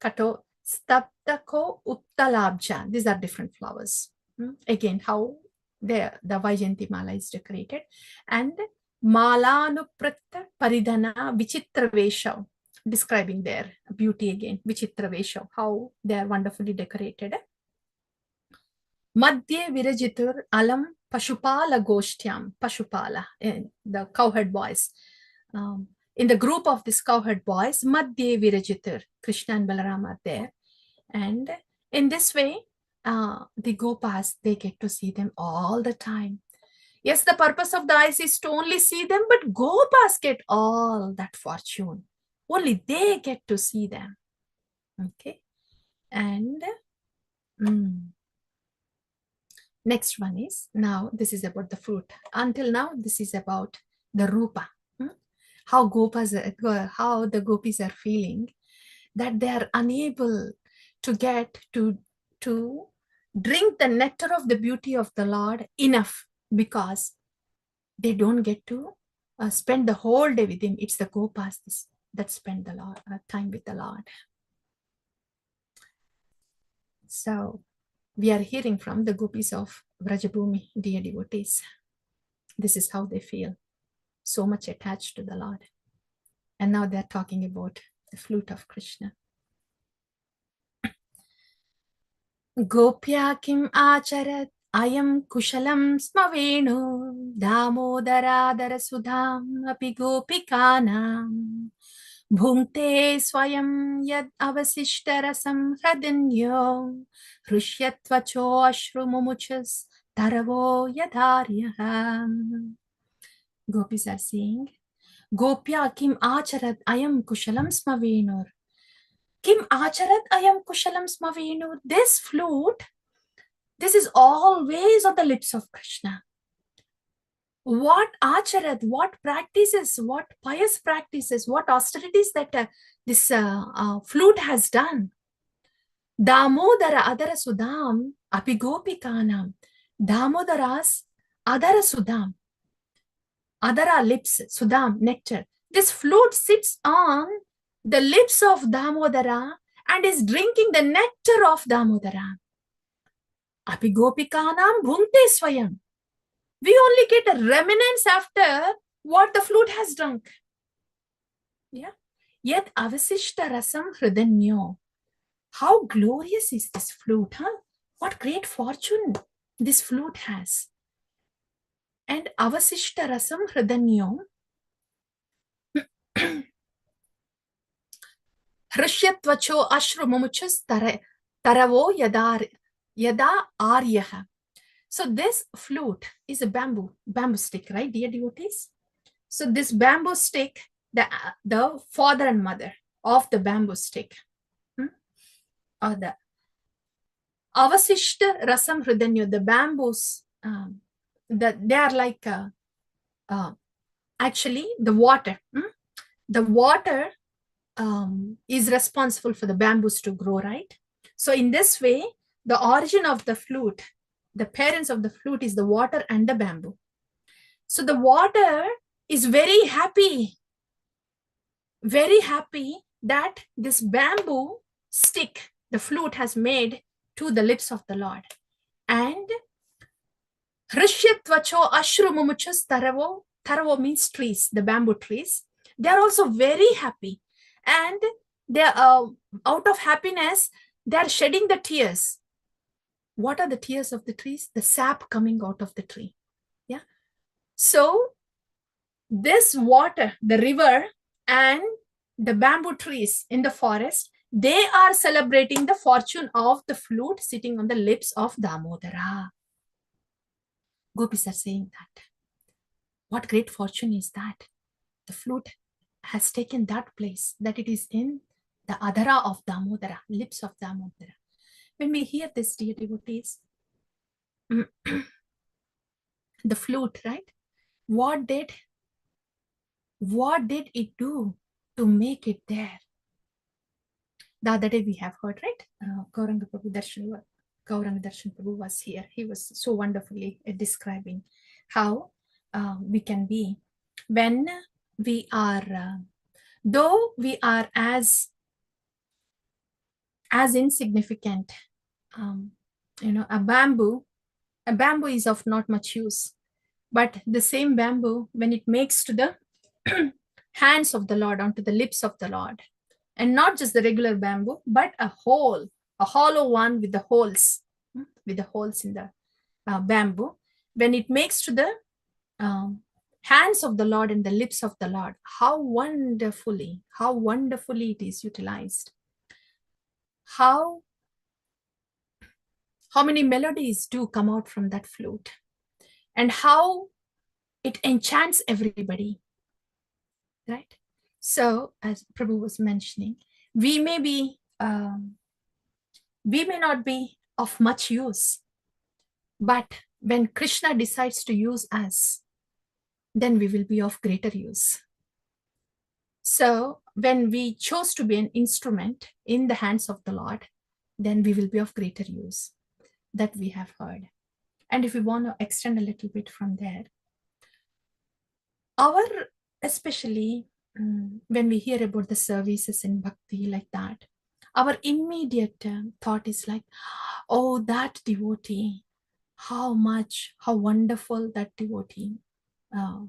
Kato, Staptako, Uttalabja. These are different flowers. Again, how the Vaijayanti Mala is decorated. And Malanupratta Paridhana Vichitra Vesha, describing their beauty again. Vichitra Vesha, how they are wonderfully decorated. Madhye Virajitur Alam Pashupala Goshtyam, Pashupala, the cowherd boys. In the group of these cowherd boys, Madhye Virajitur, Krishna and Balaram are there. And in this way, the gopas, they get to see them all the time. Yes, the purpose of the eyes is to only see them, but gopas get all that fortune. Only they get to see them. Okay. And next one is, now this is about the fruit. Until now, this is about the rupa. How the gopis are feeling, that they are unable to get to drink the nectar of the beauty of the Lord enough, because they don't get to spend the whole day with him. It's the gopas that spend the time with the Lord. So we are hearing from the gopis of Vrajabhumi, dear devotees. This is how they feel, so much attached to the Lord. And now they're talking about the flute of Krishna. Gopya kim acharat ayam kushalam smavenu damodaradara sudham api gopikanam bhungte swayam yad avasishtarasam hradinyo hrishyatvacho ashrumumuchas taravo yadaryaham. Gopis are saying, Gopya kim acharat ayam kushalam smavenur. Kim acharat ayam kushalam smavenu. This flute, this is always on the lips of Krishna. What acharat, what practices, what pious practices, what austerities that this flute has done. Damodara adara sudam apigopikanam. Damodara's adara sudam. Adara lips, sudam, nectar. This flute sits on the lips of Damodara and is drinking the nectar of Damodara. Api gopikanam bhunte swayam. We only get a remnants after what the flute has drunk. Yeah. Yet avasishta rasam hridanyo. How glorious is this flute, huh? What great fortune this flute has. And avasishta rasam hridanyo. Hrishyatvacho ashru mumuchas taravo yada aryaha. So this flute is a bamboo stick, right, dear devotees? So this bamboo stick, the father and mother of the bamboo stick, or the avasishta rasam hridanyo, the bamboos, they are like actually the water. The water is responsible for the bamboos to grow, right? So in this way, the origin of the flute, the parents of the flute is the water and the bamboo. So the water is very happy that this bamboo stick, the flute has made to the lips of the Lord. And Hrishyatvacho ashru mumuchas taravo. Taravo means trees, the bamboo trees. They are also very happy. And they are out of happiness, they are shedding the tears. What are the tears of the trees? The sap coming out of the tree. Yeah. So this water, the river and the bamboo trees in the forest, they are celebrating the fortune of the flute sitting on the lips of Damodara. Gopis are saying that. What great fortune is that? The flute has taken that place, that it is in the adhara of Damodara, lips of Damodara. When we hear this, dear devotees, the flute, right? What did it do to make it there? The other day we have heard, right? Gauranga Darshan Prabhu was here. He was so wonderfully describing how we can be when we are, though we are as insignificant. A bamboo is of not much use, but the same bamboo, when it makes to the hands of the Lord, onto the lips of the Lord, and not just the regular bamboo, but a hollow one with the holes, in the bamboo, when it makes to the hands of the Lord and the lips of the Lord, how wonderfully it is utilized. How many melodies do come out from that flute, and how it enchants everybody, right? So, as Prabhu was mentioning, we may not be of much use, but when Krishna decides to use us, then we will be of greater use. So when we chose to be an instrument in the hands of the Lord, then we will be of greater use. That we have heard. And if we want to extend a little bit from there, especially when we hear about the services in bhakti like that, our immediate thought is like, oh, that devotee, how wonderful that devotee,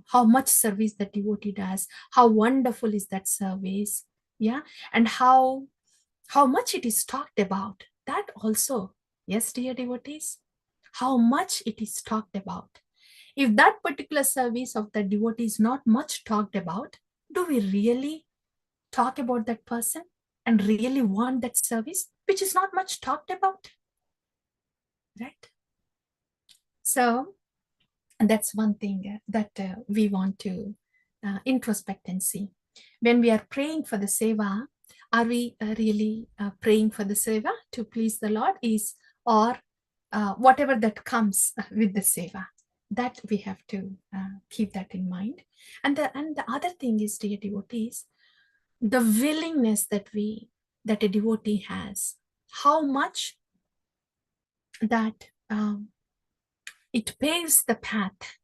how much service that devotee does, how wonderful is that service, yeah, and how much it is talked about. That also, yes, dear devotees, how much it is talked about. If that particular service of the devotee is not much talked about, do we really talk about that person and really want that service, which is not much talked about, right? So that's one thing that we want to introspect and see. When we are praying for the seva, are we really praying for the seva to please the Lord, or whatever that comes with the seva? That we have to keep that in mind. And the other thing is, dear devotees, the willingness that a devotee has, how much that it paves the path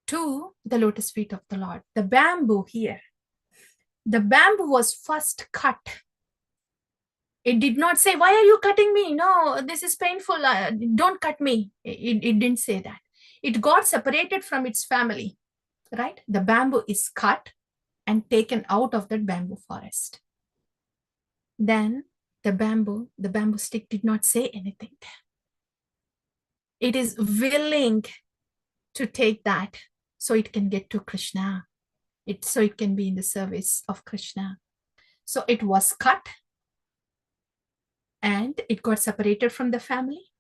to the lotus feet of the Lord. The bamboo here, the bamboo was first cut. It did not say, why are you cutting me? No, this is painful. Don't cut me. It didn't say that. It got separated from its family, right? The bamboo is cut and taken out of that bamboo forest. Then the bamboo stick did not say anything. It is willing to take that so it can get to Krishna. So it can be in the service of Krishna. So it was cut and it got separated from the family,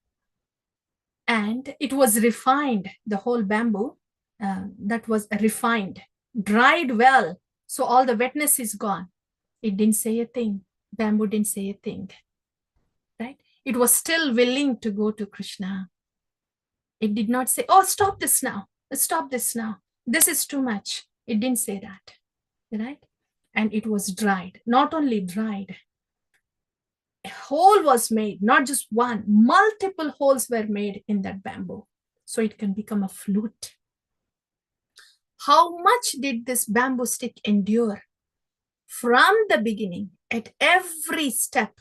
and it was refined. The whole bamboo that was refined, dried well, so all the wetness is gone. It didn't say a thing. Bamboo didn't say a thing, right? It was still willing to go to Krishna. It did not say, oh, stop this now, this is too much. It didn't say that, right? And it was dried. Not only dried, a hole was made, not just one, multiple holes were made in that bamboo, so it can become a flute. How much did this bamboo stick endure from the beginning, at every step,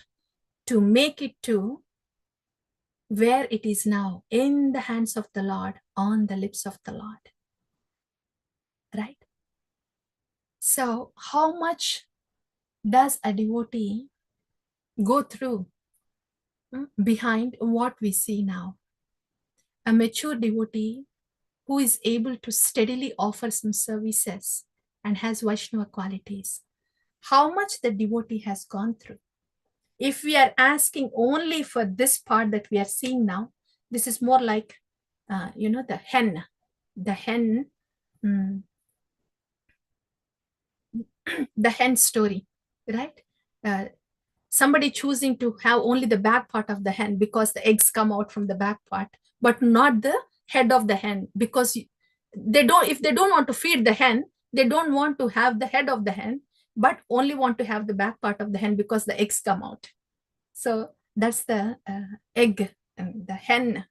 to make it to where it is now, in the hands of the Lord, on the lips of the Lord, right? So how much does a devotee go through behind what we see now? A mature devotee who is able to steadily offer some services and has Vaishnava qualities, how much the devotee has gone through. If we are asking only for this part that we are seeing now, this is more like, the hen, the hen story, right? Somebody choosing to have only the back part of the hen because the eggs come out from the back part, but not the head of the hen, because if they don't want to feed the hen, they don't want to have the head of the hen, but only want to have the back part of the hen because the eggs come out. So that's the egg and the hen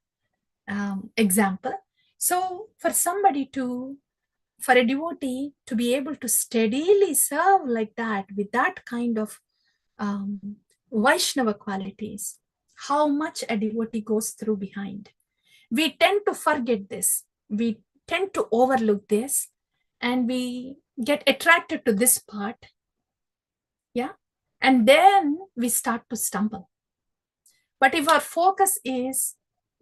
example. So for a devotee to be able to steadily serve like that, with that kind of Vaishnava qualities, how much a devotee goes through behind. We tend to forget this. We tend to overlook this, and we get attracted to this part. Yeah. And then we start to stumble. But if our focus is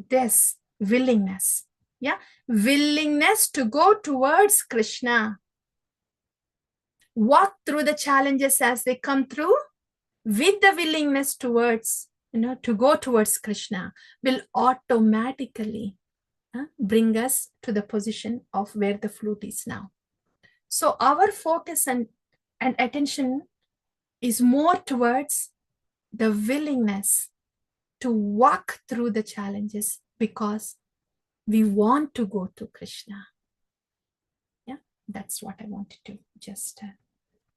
this willingness, yeah, willingness to go towards Krishna, walk through the challenges as they come through with the willingness towards, to go towards Krishna, will automatically bring us to the position of where the flute is now. So our focus and attention is more towards the willingness to walk through the challenges because we want to go to Krishna. Yeah, that's what I wanted to just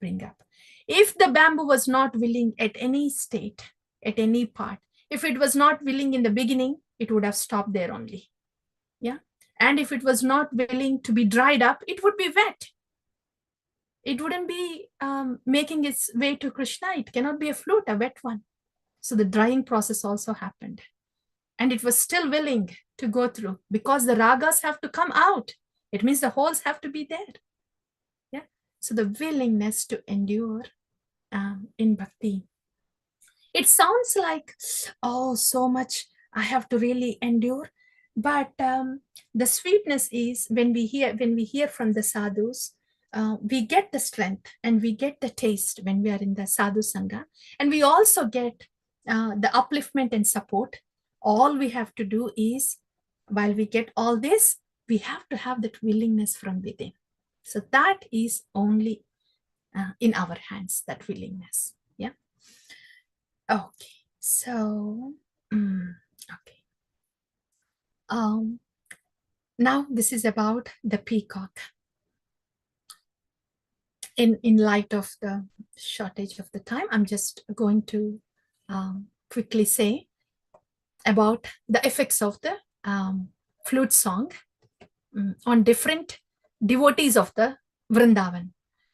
bring up. If the bamboo was not willing at any state, at any part, if it was not willing in the beginning, it would have stopped there only. Yeah. And if it was not willing to be dried up, it would be wet. It wouldn't be making its way to Krishna. It cannot be a flute, a wet one. So the drying process also happened. And it was still willing to go through because the ragas have to come out. It means the holes have to be there. Yeah. So the willingness to endure in bhakti. It sounds like, oh, so much I have to really endure. But the sweetness is when we hear from the sadhus, we get the strength and we get the taste when we are in the sadhu sangha, and we also get the upliftment and support. All we have to do is, while we get all this, we have to have that willingness from within. So that is only in our hands, that willingness. Yeah. Okay. So, okay. Now this is about the peacock. In light of the shortage of the time, I'm just going to quickly say about the effects of the flute song on different devotees of the Vrindavan.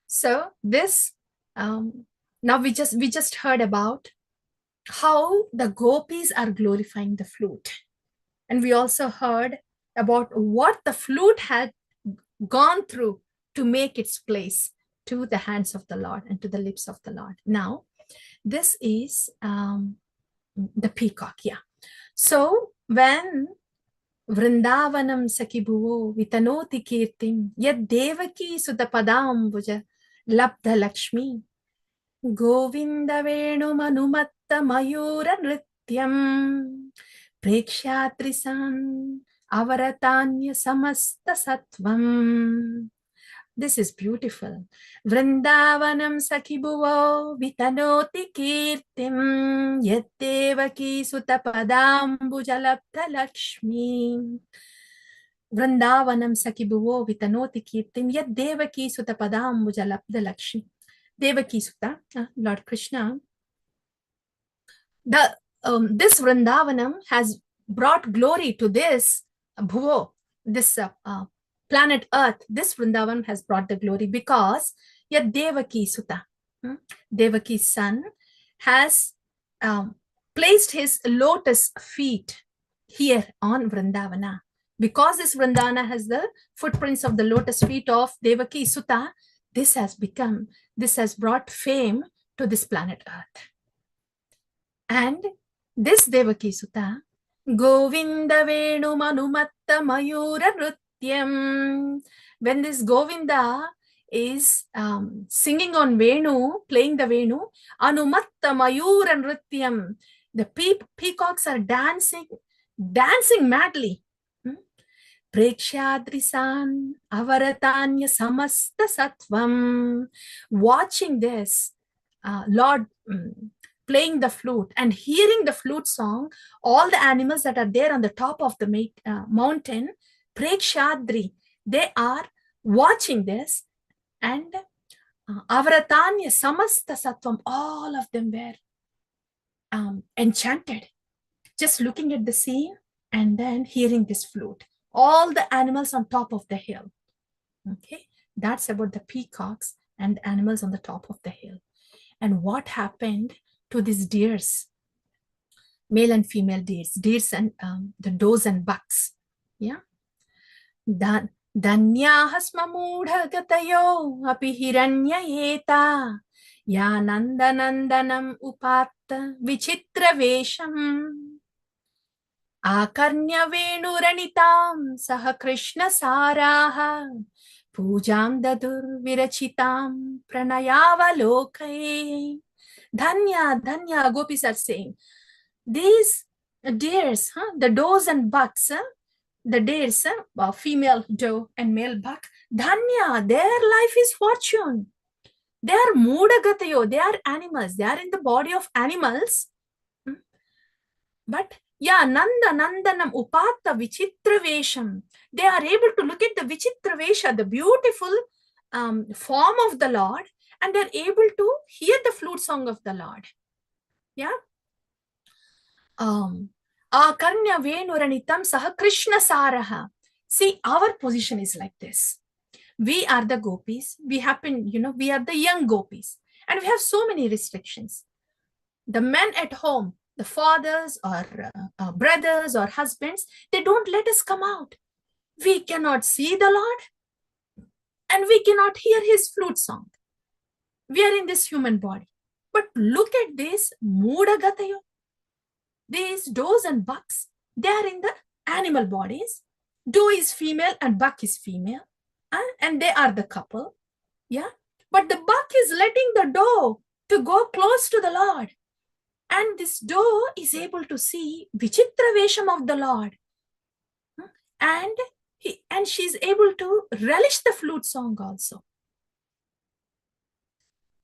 So this, now we just heard about how the gopis are glorifying the flute. And we also heard about what the flute had gone through to make its place to the hands of the Lord and to the lips of the Lord. Now, this is the peacock, yeah. So when Vrindavanam Sakibhuvo Vitanoti Kirtim Yad Devaki Sutapadambuja Labdha Lakshmi Govinda Venu Manumatta Mayura Nrityam Prekshatrisan Avaratanya Samasta Sattvam. This is beautiful. Vrindavanam Sakibhuvo Vitanoti Kirtim Yaddevaki Sutapadambujalabdha Lakshmi. Vrindavanam Sakibhuvo Vitanoti Kirtim Yaddevaki Sutapadambujalabdha Lakshmi. Devaki Sutta, Lord Krishna. This Vrindavanam has brought glory to this Bhuvo, this planet Earth. This Vrindavan has brought the glory because Devaki Sutta, Devaki's son, has placed his lotus feet here on Vrindavana. Because this Vrindavana has the footprints of the lotus feet of Devaki Sutta, this has brought fame to this planet Earth. And this Devaki Sutta, Govinda Venu Manumatta Mayura Nrityam. When this Govinda is singing on Venu, playing the Venu, Anumatta Mayura Nrityam, the peacocks are dancing madly. Prekshadrisan Avaratanya Samasta Sattvam. Watching this, Lord playing the flute and hearing the flute song. All the animals that are there on the top of the mountain, Prekshadri, they are watching this, and Avaratanya Samasta Sattvam, all of them were enchanted, just looking at the scene and then hearing this flute. All the animals on top of the hill. Okay, that's about the peacocks and the animals on the top of the hill. And what happened to these deers, male and female deers and the does and bucks? Yeah. Danyah sma mudhagatayo api hiranyayeta ya nandanandanam upatta vichitra vesham आकर्ण्य वेणुरनितां सह कृष्ण साराः पूजां ददुर्विरचितां प्रणयावलोकये. Dhanya, Dhanya, gopis are saying, these deers, the does and bucks, the deers, female doe and male buck, Dhanya, their life is fortune. They are mudagatayo, they are animals, they are in the body of animals. But yeah, Nandanam Upatta Vichitra Vesham. They are able to look at the Vichitra Vesha, the beautiful form of the Lord, and they're able to hear the flute song of the Lord. Yeah. Akarnya Venuranitam Saha Krishna Saraha. See, our position is like this. We are the gopis. We happen, we are the young gopis. And we have so many restrictions. The men at home, the fathers or brothers or husbands, they don't let us come out. We cannot see the Lord and we cannot hear his flute song. We are in this human body. But look at this Mudagatayo. These does and bucks, they are in the animal bodies. Doe is female and buck is female. And they are the couple. Yeah. But the buck is letting the doe to go close to the Lord. And this doe is able to see Vichitra Vesham of the Lord. And she's able to relish the flute song also.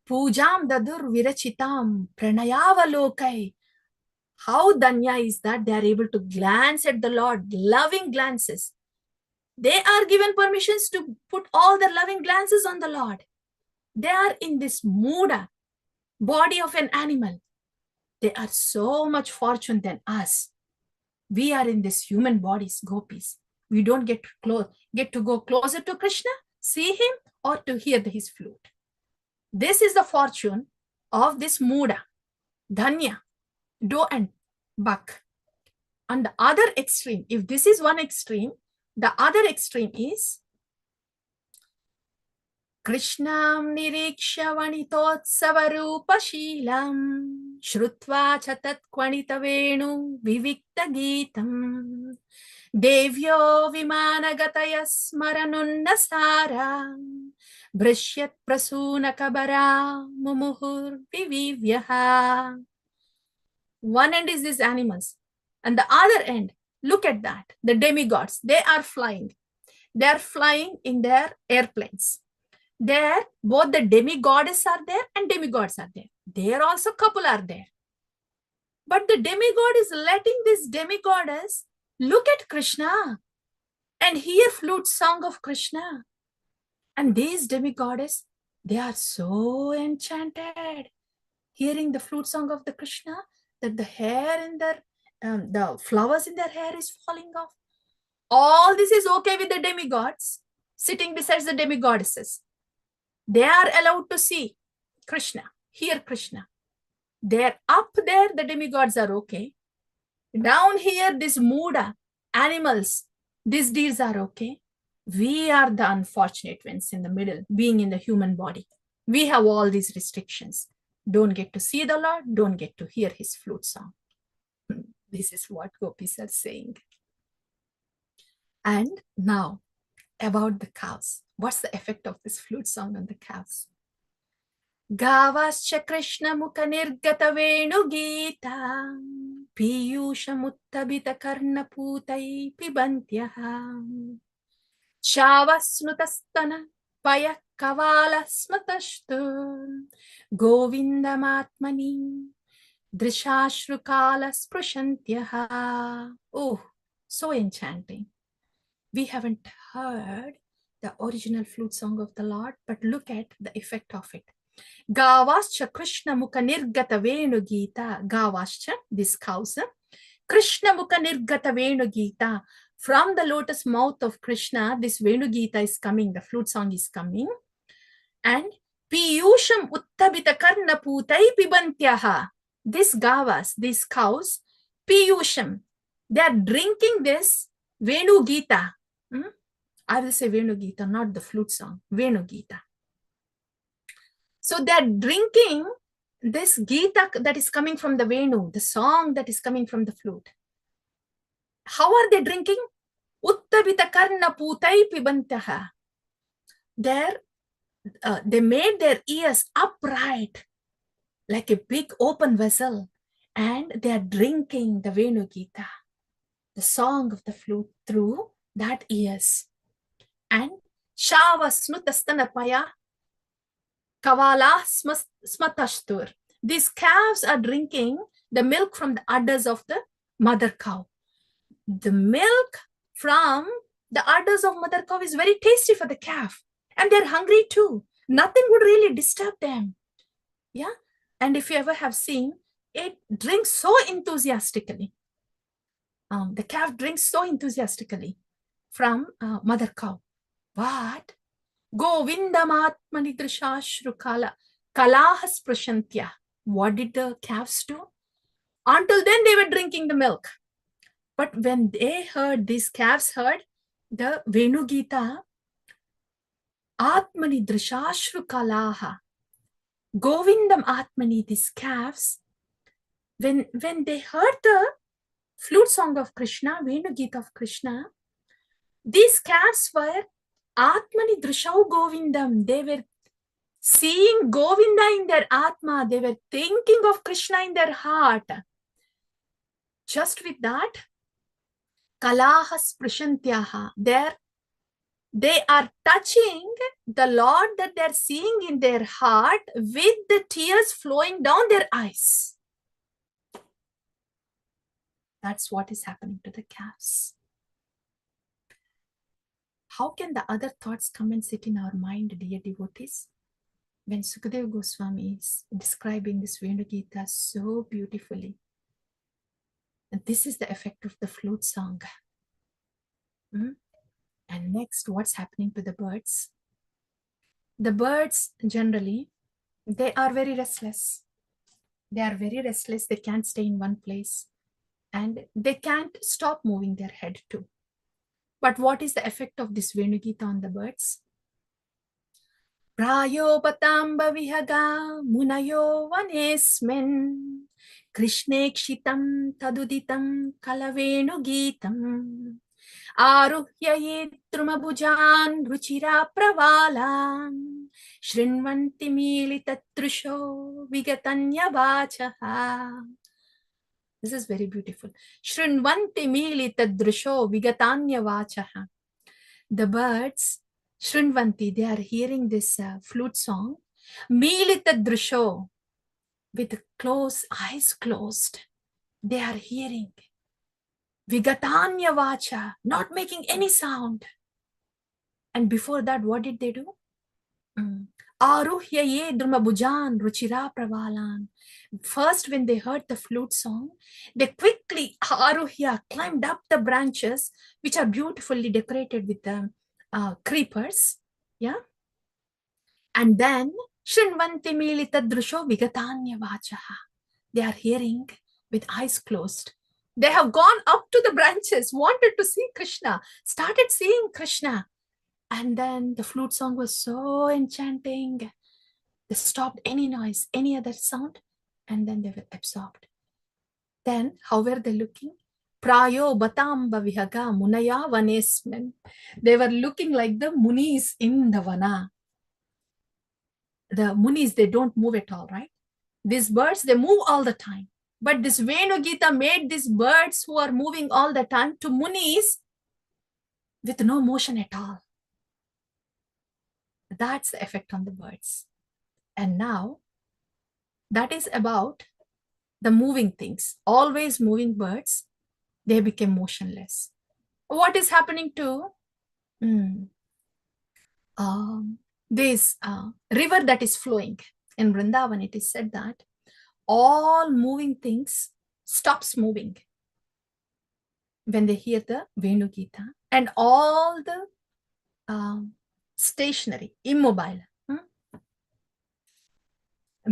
Pujam dadur virachitam pranayavalokai. How Danya is that they are able to glance at the Lord, loving glances. They are given permissions to put all their loving glances on the Lord. They are in this muda, body of an animal. They are so much fortunate than us. We are in this human bodies, gopis. We don't get to go closer to Krishna, see him, or to hear his flute. This is the fortune of this muda, Dhanya, doe and buck. On the other extreme, if this is one extreme, the other extreme is Krishnam niriksha vanitotsavarupa-shilam shrutva chatat kvanitavenu vivikta geetam devyo vimanagataya smaranunnasara brishyat prasuna kabara mumuhur vivivyaha. One end is these animals, and the other end, look at that, the demigods, they are flying. They are flying in their airplanes. There, both the demigoddess are there and demigods are there. There also couple are there. But the demigod is letting this demigoddess look at Krishna and hear flute song of Krishna. And these demigoddess, they are so enchanted hearing the flute song of the Krishna that the hair in their, the flowers in their hair is falling off. All this is okay with the demigods sitting beside the demigoddesses. They are allowed to see Krishna, hear Krishna. They're up there, the demigods are okay. Down here, this muda, animals, these deers are okay. We are the unfortunate ones in the middle, being in the human body. We have all these restrictions. Don't get to see the Lord, don't get to hear his flute song. This is what gopis are saying. And now, about the cows. What's the effect of this flute song on the cows? Gavascha Krishna Mukha Nirgata Venu Gita Piyusha Muttabita Karna Putai Pibantyaha Shavasnutastana Paya Kavala Smatashtu Govindamatmani Drishashrukala Sprushantyaha. Oh, so enchanting. We haven't heard the original flute song of the Lord, but look at the effect of it. Gavascha Krishna Mukha Nirgata Venu Gita. Gavascha, these cows. Krishna Mukha Nirgata Venu Gita. From the lotus mouth of Krishna, this Venu Gita is coming, the flute song is coming. And Piyusham Uttabita Karna Putai Pibantyaha. These gavas, these cows, Piyusham, they are drinking this Venu Gita. I will say Venu Gita, not the flute song, Venu Gita. So they are drinking this Gita that is coming from the Venu, the song that is coming from the flute. How are they drinking? Uttabita Karna Putai Pibantaha. They made their ears upright like a big open vessel, and they are drinking the Venu Gita, the song of the flute, through that ears. And Shava Snutastanapaya Kavala Smatashtur. These calves are drinking the milk from the udders of the mother cow. The milk from the udders of mother cow is very tasty for the calf, and they're hungry too. Nothing would really disturb them. Yeah. And if you ever have seen, it drinks so enthusiastically. The calf drinks so enthusiastically from mother cow. But Govindamatmani Drishashrukala Kalahas Prashantya. What did the calves do? Until then, they were drinking the milk. But when they heard, these calves heard the Venu Gita, Atmani Drishashrukalaha. Govindam Atmani, these calves, when they heard the flute song of Krishna, Venu Gita of Krishna, these calves were Atmani Drishau Govindam. They were seeing Govinda in their Atma. They were thinking of Krishna in their heart. Just with that, Kalahas Prashantyaha, they are touching the Lord that they're seeing in their heart with the tears flowing down their eyes. That's what is happening to the calves. How can the other thoughts come and sit in our mind, dear devotees? When Sukadeva Goswami is describing this Venu Gita so beautifully, and this is the effect of the flute song. And next, what's happening to the birds? The birds generally, they are very restless. They are very restless. They can't stay in one place. And they can't stop moving their head too. But what is the effect of this Venu Gita on the birds? Prayopatamba vihaga munayo vanesmen Krishnekshitam taduditam kalavenu gitam Aruhya yedrumabhujan ruchira pravalan Shrinvanti militatrusho vigatanya vachaha. This is very beautiful. Shrinvanti militadrusho vigatanya vachaha. The birds, Shrinvanti, they are hearing this flute song. Militadrusho, with eyes closed, they are hearing. Vigatanya vacha, not making any sound. And before that, what did they do? Aruhya ye drumabhujan ruchira pravalan. First, when they heard the flute song, they quickly, Aruhya, climbed up the branches, which are beautifully decorated with the creepers. Yeah. And then, Shrinvanti militadrusho vigatanya vachaha. They are hearing with eyes closed. They have gone up to the branches, wanted to see Krishna, started seeing Krishna. And then the flute song was so enchanting. They stopped any noise, any other sound, and then they were absorbed. Then, how were they looking? Prayo batamba vihaga munaya vanesmen. They were looking like the munis in the vana. The munis, they don't move at all, right? These birds, they move all the time. But this Venu Gita made these birds who are moving all the time to munis with no motion at all. That's the effect on the birds. And now, that is about the moving things, always moving birds, they became motionless. What is happening to this river that is flowing? In Vrindavan, it is said that all moving things stops moving when they hear the Venu Gita, and all the stationary, immobile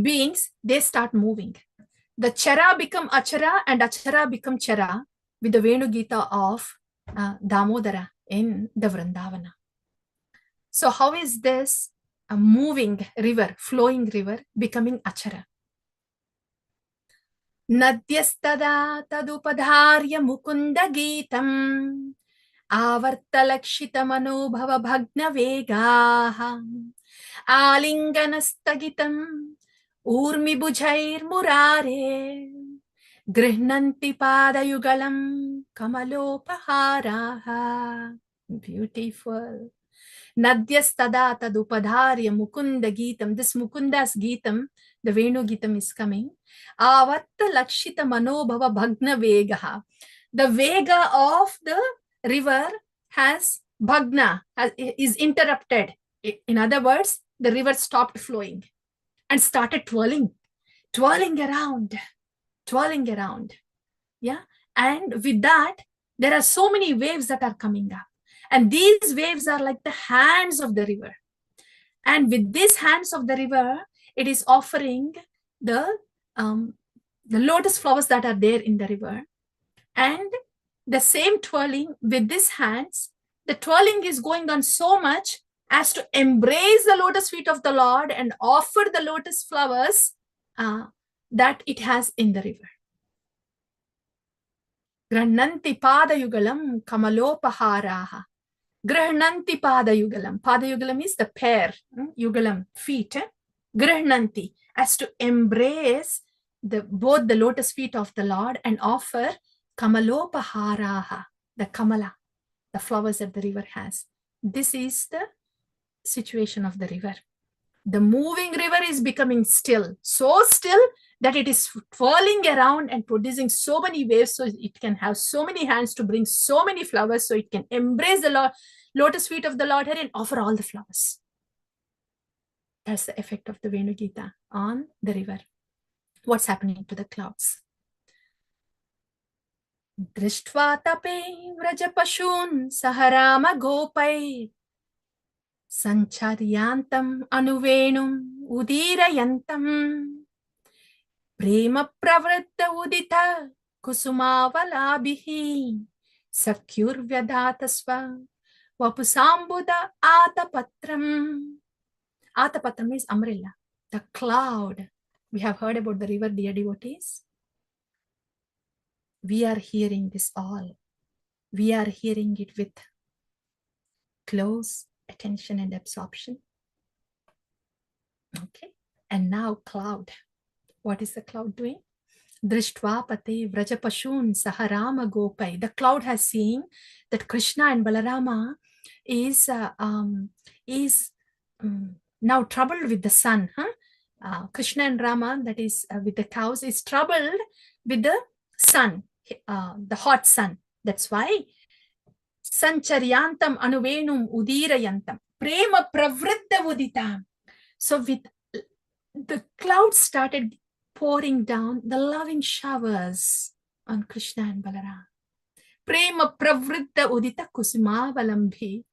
beings, they start moving. The Chara become Achara and Achara become Chara with the Venu Gita of Damodara in the Vrindavana. So how is this a moving river, flowing river becoming Achara? Nadyastada tadupadharya mukunda geetam avartalakshitamanobhava bhagna vegaha alinganasthagitam urmi bhujair murare grihnanti padayugalam kamalopaharaha. Beautiful. Nadyastada tadupadharya mukunda geetam. This Mukunda's geetam, the Venu geetam is coming. Avatta lakshita manobhava bhagna vegaha. The vega of the river has bhagna, is interrupted. In other words, the river stopped flowing and started twirling around. Yeah. And with that, there are so many waves that are coming up. And these waves are like the hands of the river. And with these hands of the river, it is offering the lotus flowers that are there in the river. And the same twirling with these hands, the twirling is going on so much as to embrace the lotus feet of the Lord and offer the lotus flowers that it has in the river. Grihnanti padayugalam kamalopaharaha. Grihnanti padayugalam. Padayugalam is the pair. Yugalam, feet. Grihnanti, as to embrace both the lotus feet of the Lord and offer kamalopaharaha, the kamala, the flowers that the river has. This is the situation of the river. The moving river is becoming still, so still that it is twirling around and producing so many waves, so it can have so many hands to bring so many flowers, so it can embrace the lotus feet of the Lord here and offer all the flowers. That's the effect of the Venu Gita on the river. What's happening to the clouds? Drishtva tape vrajapashun saharama gopai sancharyantam anuvenum udirayantam prema pravritta udita kusumavalabihi sakyurvyadhatasva vapusambuda atapatram. Atapatram is umbrella, the cloud. We have heard about the river, dear devotees. We are hearing this all. We are hearing it with close attention and absorption. Okay. And now cloud. What is the cloud doing? Drishtva pate vrajapashun saharama gopai. The cloud has seen that Krishna and Balarama is now troubled with the sun. Krishna and Rama, that is with the cows, is troubled with the sun, the hot sun. That's why Sancharyantam anuvenum udirayantam prema pravritta uditam. So with the clouds started pouring down the loving showers on Krishna and Balarama. Prema pravritta udita kusumavalambi.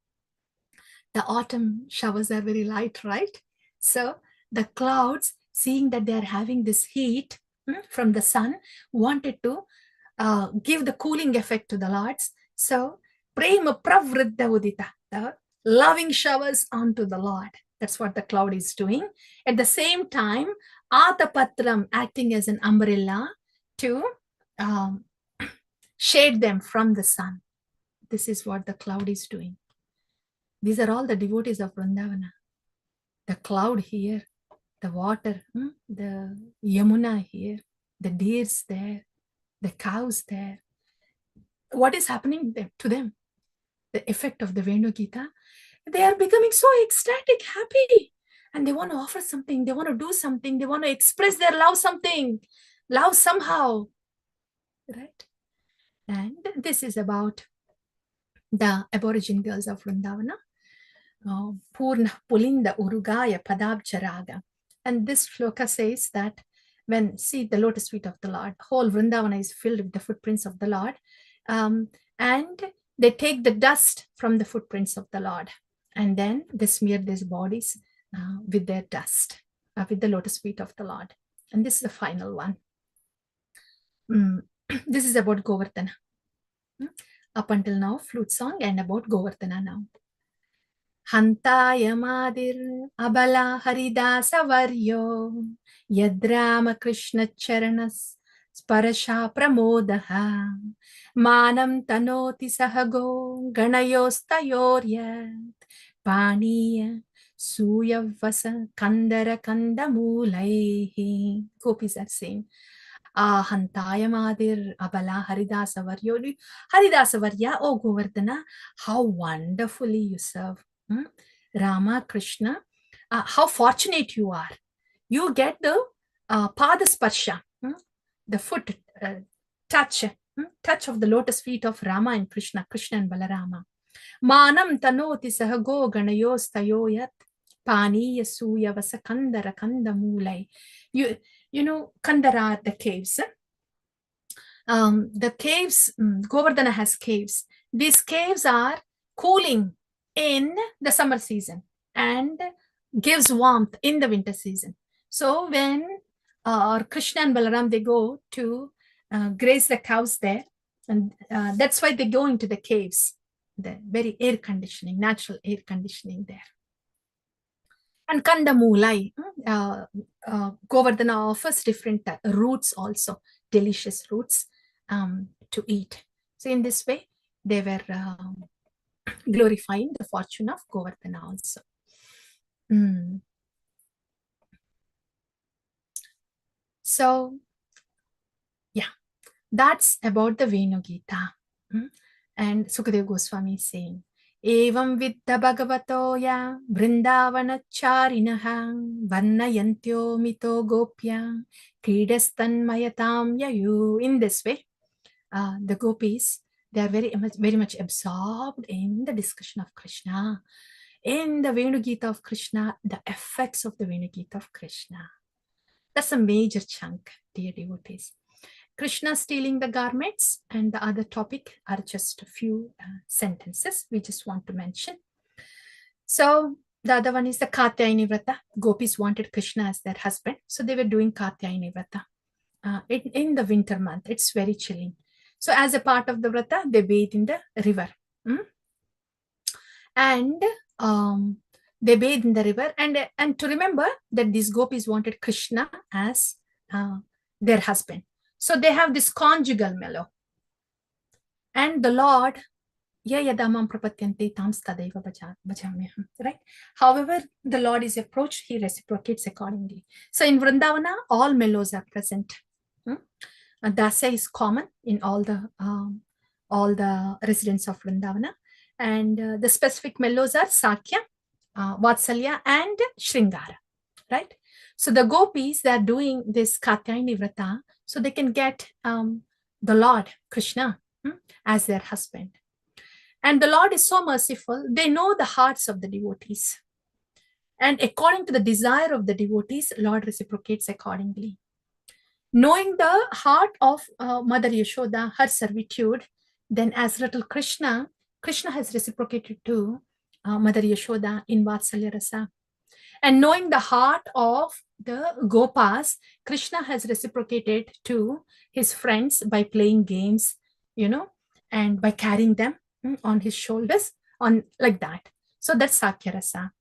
The autumn showers are very light, right? So the clouds, seeing that they are having this heat from the sun, wanted to give the cooling effect to the lords. So prema pravritta udita, the loving showers onto the Lord. That's what the cloud is doing. At the same time, atapatram, acting as an umbrella to shade them from the sun. This is what the cloud is doing. These are all the devotees of Vrindavana. The cloud here, the water, the Yamuna here, the deers there, the cows there. What is happening to them? The effect of the Venu Gita. They are becoming so ecstatic, happy. And they want to offer something. They want to do something. They want to express their love something. love somehow, right? And this is about the Aborigine girls of Vrindavana. Purna Pulinda Urugaya Padabcharaga. And this shloka says that when see the lotus feet of the Lord, whole Vrindavana is filled with the footprints of the Lord. And they take the dust from the footprints of the Lord, and then they smear these bodies with their dust, with the lotus feet of the Lord. And this is the final one. This is about Govardhana. Up until now, flute song, and about Govardhana now. Hantaya Madir Abala Haridasa Varyo Yadrama Krishna Charanas Sparasha Pramodaha Manam Tanoti Sahago Ganayostayoryat Paniya Suyavasa Kandara Kandamulaihi. Gopis are saying, Hantaya Madir Abala Haridasa Varyo. Haridasa Varya, oh Govardhana, how wonderfully you serve. Rama, Krishna, how fortunate you are. You get the pada sparsha, the foot touch of the lotus feet of Rama and Krishna and Balarama. Manam tanoti sahago ganayos tayoyat pani yasuya vasa kandara kandamulai. You know, Kandara, the caves. The caves, Govardhana has caves. These caves are cooling in the summer season and gives warmth in the winter season. So when Krishna and Balaram, they go to graze the cows there, and that's why they go into the caves. The very air conditioning, natural air conditioning there. And Kandamulai, Govardhana offers different roots also, delicious roots to eat. So in this way, they were glorifying the fortune of Govardhana also. So, yeah, that's about the Venu Gita. And Sukadeva Goswami is saying, Evam Vidya Bhagavato ya Vrindavana Charinaha Varnayantyo Mito Gopya Kridastan Mayatam Yayu. In this way, the gopis, they are very much absorbed in the discussion of Krishna. In the Venu Gita of Krishna, the effects of the Venu Gita of Krishna. That's a major chunk, dear devotees. Krishna stealing the garments and the other topic are just a few sentences we just want to mention. So the other one is the Katyayani Vrata. Gopis wanted Krishna as their husband, so they were doing Katyayani Vrata. In the winter month, it's very chilling. So as a part of the Vrata, they bathe in the river. And they bathe in the river. And to remember that these gopis wanted Krishna as their husband. So they have this conjugal mellow. And the Lord, right? However, the Lord is approached, he reciprocates accordingly. So in Vrindavana, all mellows are present. Dasa is common in all the residents of Vrindavana. And the specific mellows are Sakya, Vatsalya, and Shringara, right? So the gopis, they are doing this Katyayani Vrata, so they can get the Lord, Krishna, as their husband. And the Lord is so merciful, they know the hearts of the devotees. And according to the desire of the devotees, Lord reciprocates accordingly. Knowing the heart of Mother Yashoda, her servitude, then as little Krishna has reciprocated to Mother Yashoda in Vatsalya Rasa. And knowing the heart of the Gopas, Krishna has reciprocated to his friends by playing games, and by carrying them on his shoulders, like that. So that's Sakya Rasa.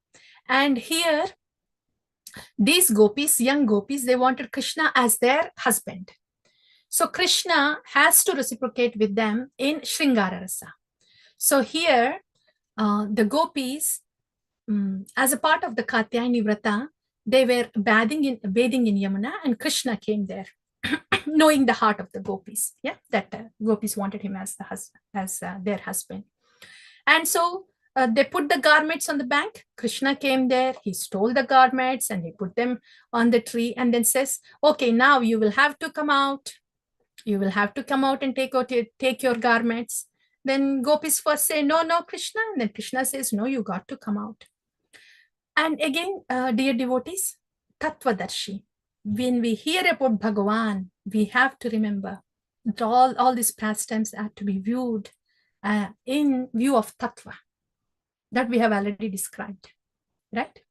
And here, these gopis, young gopis, they wanted Krishna as their husband. So Krishna has to reciprocate with them in Shringara Rasa. So here, the gopis, as a part of the Katyayani Vrata, they were bathing in Yamuna, and Krishna came there, knowing the heart of the gopis. Yeah, that gopis wanted him as their husband. And so they put the garments on the bank. Krishna came there, he stole the garments and he put them on the tree and then says, okay, now you will have to come out. You will have to come out and take your garments. Then gopis first say, no, no, Krishna. And then Krishna says, no, you got to come out. And again, dear devotees, Tattvadarshi, when we hear about Bhagavan, we have to remember that all these pastimes are to be viewed in view of Tattva that we have already described, right?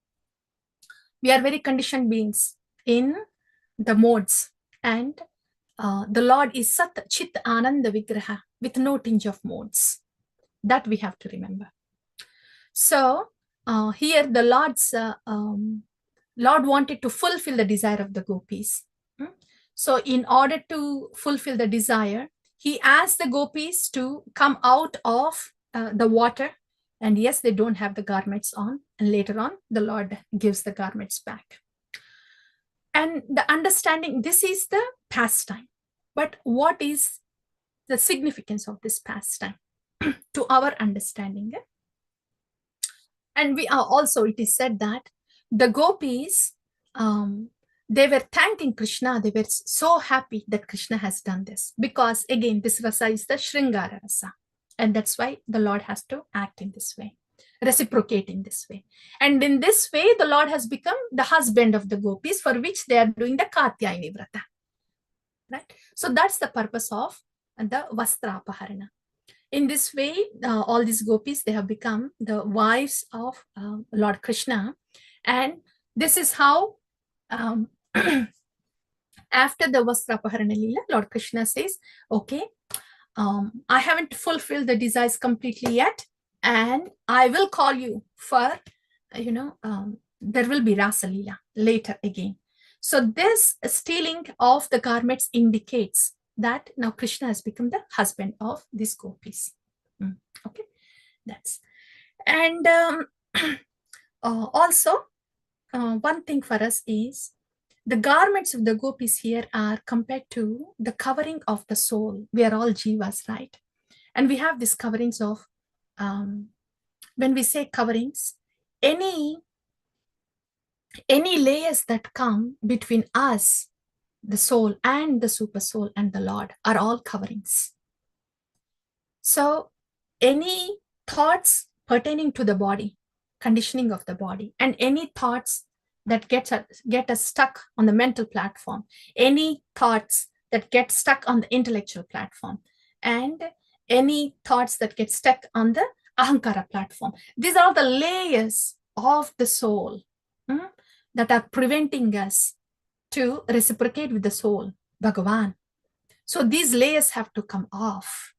We are very conditioned beings in the modes, and the Lord is Sat Chit Ananda Vigraha with no tinge of modes. That we have to remember. So here the Lord wanted to fulfill the desire of the gopis. So in order to fulfill the desire, he asked the gopis to come out of the water. And yes, they don't have the garments on. And later on, the Lord gives the garments back. And the understanding, this is the pastime. But what is the significance of this pastime to our understanding? And we are also, it is said that the gopis, they were thanking Krishna. They were so happy that Krishna has done this. Because again, this rasa is the Shringara rasa. And that's why the Lord has to act in this way, reciprocate in this way. And in this way, the Lord has become the husband of the gopis, for which they are doing the Katyayani Vrata. Right? So that's the purpose of the Vastrapaharana. In this way, all these gopis, they have become the wives of Lord Krishna. And this is how, after the Vastrapaharana Leela, Lord Krishna says, okay, I haven't fulfilled the desires completely yet, and I will call you for, there will be Rasa Leela later again. So this stealing of the garments indicates that now Krishna has become the husband of these gopis. Okay, that's. And also, one thing for us is, the garments of the gopis here are compared to the covering of the soul. We are all jivas, right? And we have these coverings of, when we say coverings, any layers that come between us, the soul, and the super soul and the Lord are all coverings. So any thoughts pertaining to the body, conditioning of the body, and any thoughts that get us stuck on the mental platform, any thoughts that get stuck on the intellectual platform, and any thoughts that get stuck on the ahankara platform. These are the layers of the soul that are preventing us to reciprocate with the soul, Bhagavan. So these layers have to come off.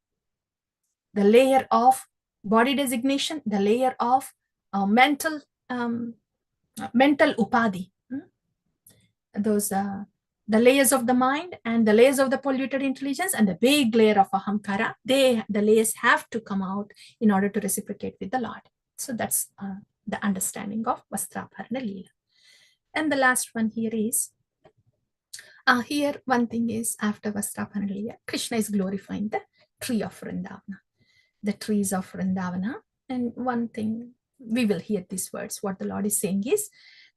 The layer of body designation, the layer of mental upadhi, those the layers of the mind and the layers of the polluted intelligence and the big layer of ahamkara, the layers have to come out in order to reciprocate with the Lord. So that's the understanding of Vastraparana Leela. And the last one here is, here one thing is, after Vastraparana Leela, Krishna is glorifying the tree of Vrindavana, the trees of Vrindavana. And one thing, we will hear these words. What the Lord is saying is,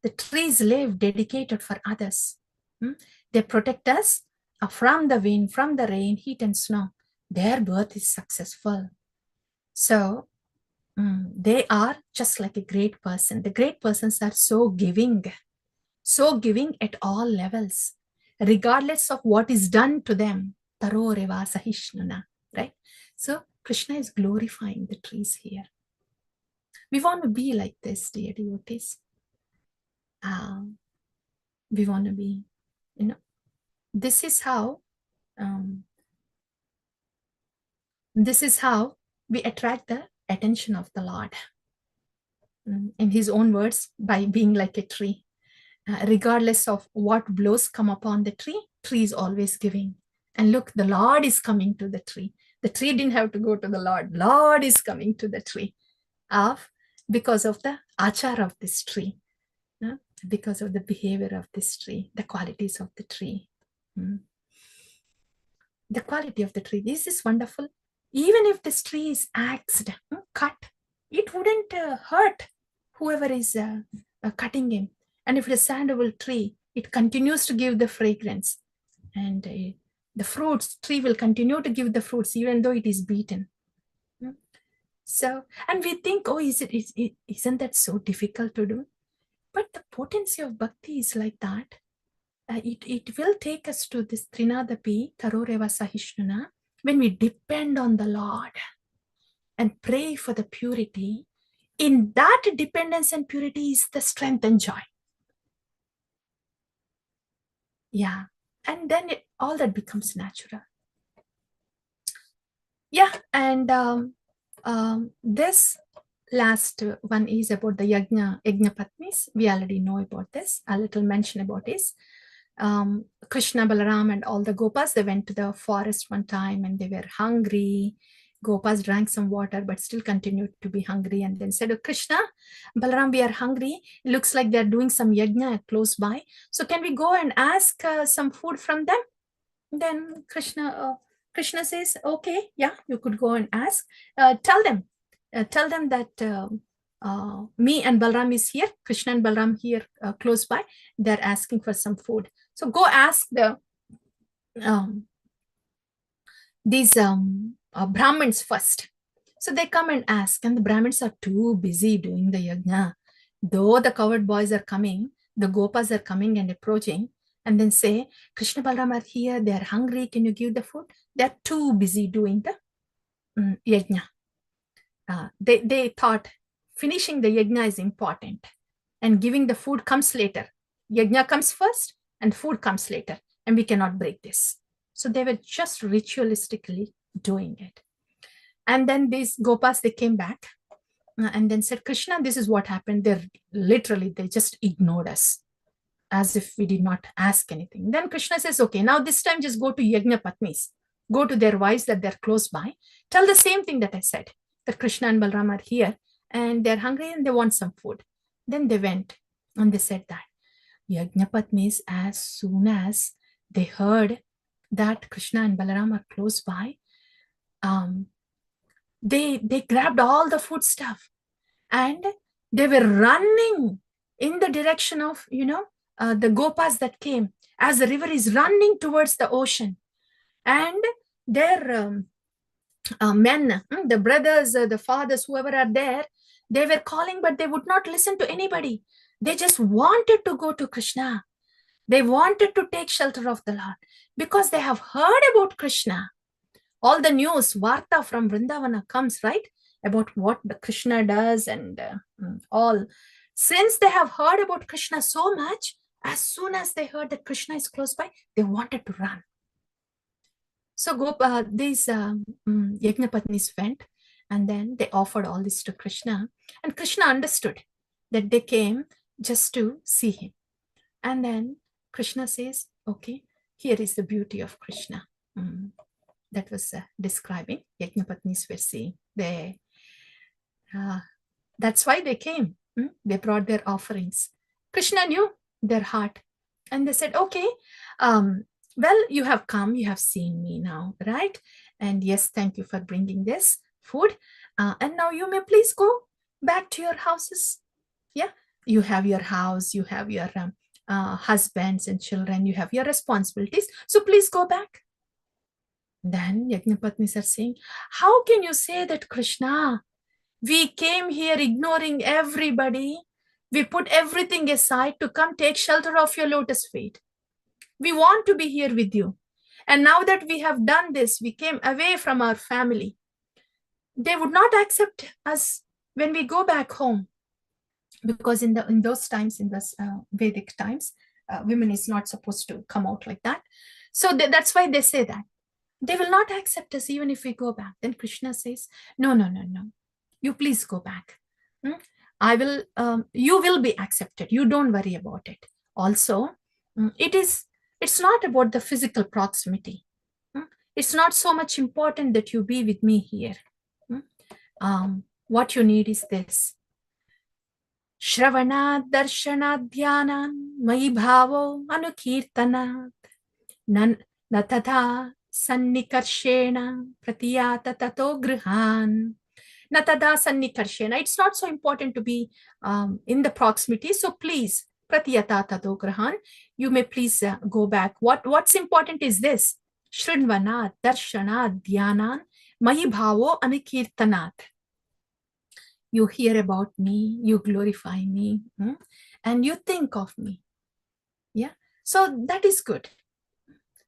the trees live dedicated for others. They protect us from the wind, from the rain, heat and snow. Their birth is successful. So they are just like a great person. The great persons are so giving at all levels, regardless of what is done to them. Taroreva sahishnuna, right? So Krishna is glorifying the trees here. We want to be like this, dear devotees. We want to be, this is how we attract the attention of the Lord. In his own words, by being like a tree. Regardless of what blows come upon the tree is always giving. And look, the Lord is coming to the tree. The tree didn't have to go to the Lord. Lord is coming to the tree because of the achar of this tree, because of the behavior of this tree, the qualities of the tree. The quality of the tree. This is wonderful. Even if this tree is axed, cut, it wouldn't hurt whoever is cutting him. And if it is sandalwood tree, it continues to give the fragrance, and the fruits tree will continue to give the fruits even though it is beaten. So, and we think, oh, isn't that so difficult to do? But the potency of bhakti is like that. It will take us to this Trinadapi, Taroreva Sahishnuna, when we depend on the Lord and pray for the purity. In that dependence and purity is the strength and joy. Yeah. And then all that becomes natural. Yeah. And this last one is about the Yajna Patnis. We already know about this. A little mention about this. Krishna, Balaram, and all the Gopas, they went to the forest one time and they were hungry. Gopas drank some water but still continued to be hungry, and then said, oh, Krishna, Balaram, we are hungry. It looks like they're doing some yajna close by. So can we go and ask some food from them? Then Krishna says, okay, yeah, you could go and ask. Tell them that me and Balaram is here, Krishna and Balaram here close by. They're asking for some food. So go ask these Brahmins first. So they come and ask, and the Brahmins are too busy doing the yajna. Though the cowherd boys are coming, the Gopas are coming and approaching, and then say, Krishna Balaram are here, they are hungry, can you give the food? They're too busy doing the yajna. They thought finishing the yajna is important and giving the food comes later. Yajna comes first and food comes later, and we cannot break this. So they were just ritualistically doing it. And then these Gopas, they came back and then said, Krishna, this is what happened. They just ignored us as if we did not ask anything. Then Krishna says, okay, now this time just go to Yajna Patnis. Go to their wives that they're close by. Tell the same thing that I said, that Krishna and Balaram are here and they're hungry and they want some food. Then they went and they said that. Yajna Patnis, as soon as they heard that Krishna and Balaram are close by, they grabbed all the food stuff and they were running in the direction of, the Gopas that came, as the river is running towards the ocean. And their men, the brothers, the fathers, whoever are there, they were calling, but they would not listen to anybody. They just wanted to go to Krishna. They wanted to take shelter of the Lord because they have heard about Krishna. All the news, Varta from Vrindavana comes, right? About what the Krishna does and all. Since they have heard about Krishna so much, as soon as they heard that Krishna is close by, they wanted to run. So these Yagnapatnis went and then they offered all this to Krishna. And Krishna understood that they came just to see him. And then Krishna says, okay, here is the beauty of Krishna. That was describing. Yagnapatnis were seeing. That's why they came. They brought their offerings. Krishna knew their heart. And they said, okay, well, you have come, you have seen me now, right? And yes, thank you for bringing this food. And now you may please go back to your houses. Yeah, you have your house, you have your husbands and children, you have your responsibilities. So please go back. Then Yagnapatnis are saying, how can you say that, Krishna? We came here ignoring everybody. We put everything aside to come take shelter of your lotus feet. We want to be here with you. And now that we have done this, we came away from our family. They would not accept us when we go back home. Because in those times, in those Vedic times, women is not supposed to come out like that. So that's why they say that. They will not accept us even if we go back. Then Krishna says, no. You please go back. You will be accepted. You don't worry about it. Also, it's not about the physical proximity. It's not so much important that you be with me here. What you need is this. Shravana darshana dhyanan mai bhavo anukirtanat natata sannikarshena pratiyata tato grihan Natada sannikarshena. It's not so important to be in the proximity. So please, pratiyata tadograhan, you may please go back. What's important is this. Shrinvana, darshana, dhyanan, mayi bhavo anikirtanat. You hear about me, you glorify me, and you think of me. Yeah. So that is good.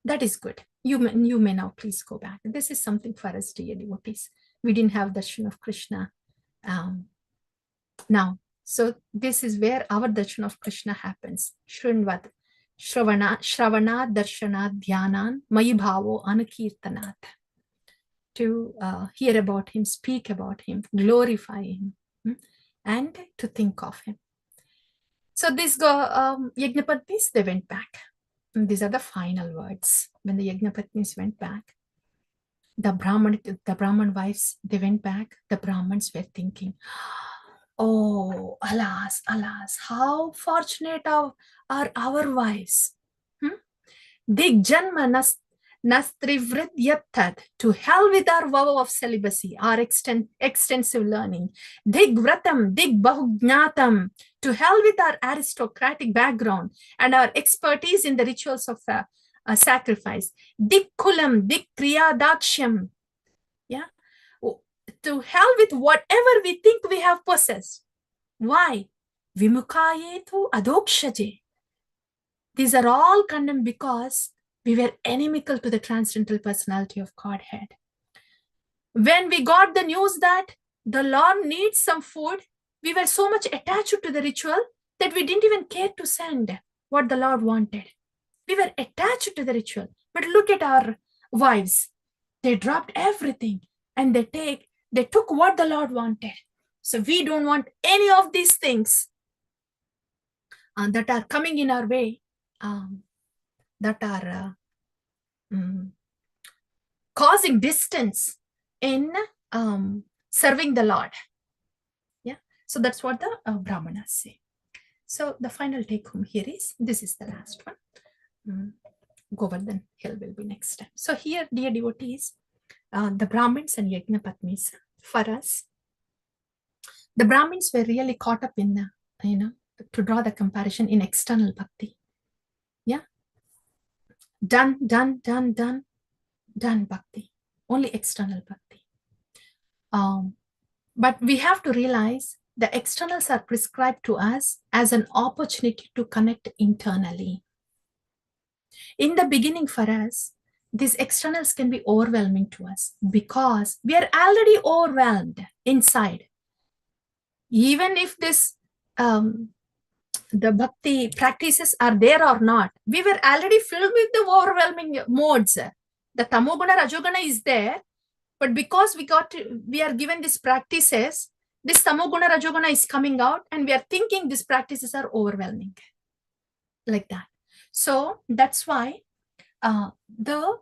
That is good. You may now please go back. This is something for us, dear devotees. We didn't have darshan of Krishna now. So this is where our darshan of Krishna happens. Shravana, darshana, dhyanan, mayi bhavo, anukirtanat. To hear about him, speak about him, glorify him, and to think of him. So these Yagnapatnis, they went back. And these are the final words. When the Yagnapatnis went back, the Brahman wives, they went back. The Brahmins were thinking, oh, alas, alas, how fortunate are our wives. Digjanma nastrivridyatad, to hell with our vow of celibacy, our extensive learning. Digvratam, digbahugnatam, to hell with our aristocratic background and our expertise in the rituals of sacrifice. Dikkulam, dikriyadaksham, yeah, to hell with whatever we think we have possessed. Why? Vimukayetu adokshaje. These are all condemned because we were inimical to the transcendental personality of Godhead. When we got the news that the Lord needs some food, we were so much attached to the ritual that we didn't even care to send what the Lord wanted. We were attached to the ritual. But look at our wives. They dropped everything and they took what the Lord wanted. So we don't want any of these things that are coming in our way, that are causing distance in serving the Lord. Yeah. So that's what the Brahmanas say. So the final take home here is, this is the last one. Govardhan Hill will be next time. So here, dear devotees, the Brahmins and Yagnapatnis, for us, the Brahmins were really caught up in, to draw the comparison, in external bhakti. Yeah. Done bhakti. Only external bhakti. But we have to realize the externals are prescribed to us as an opportunity to connect internally. In the beginning for us, these externals can be overwhelming to us because we are already overwhelmed inside. Even if this the bhakti practices are there or not, we were already filled with the overwhelming modes. The tamoguna, rajoguna is there, but because we are given these practices, this tamoguna, rajoguna is coming out, and we are thinking these practices are overwhelming, like that. So that's why the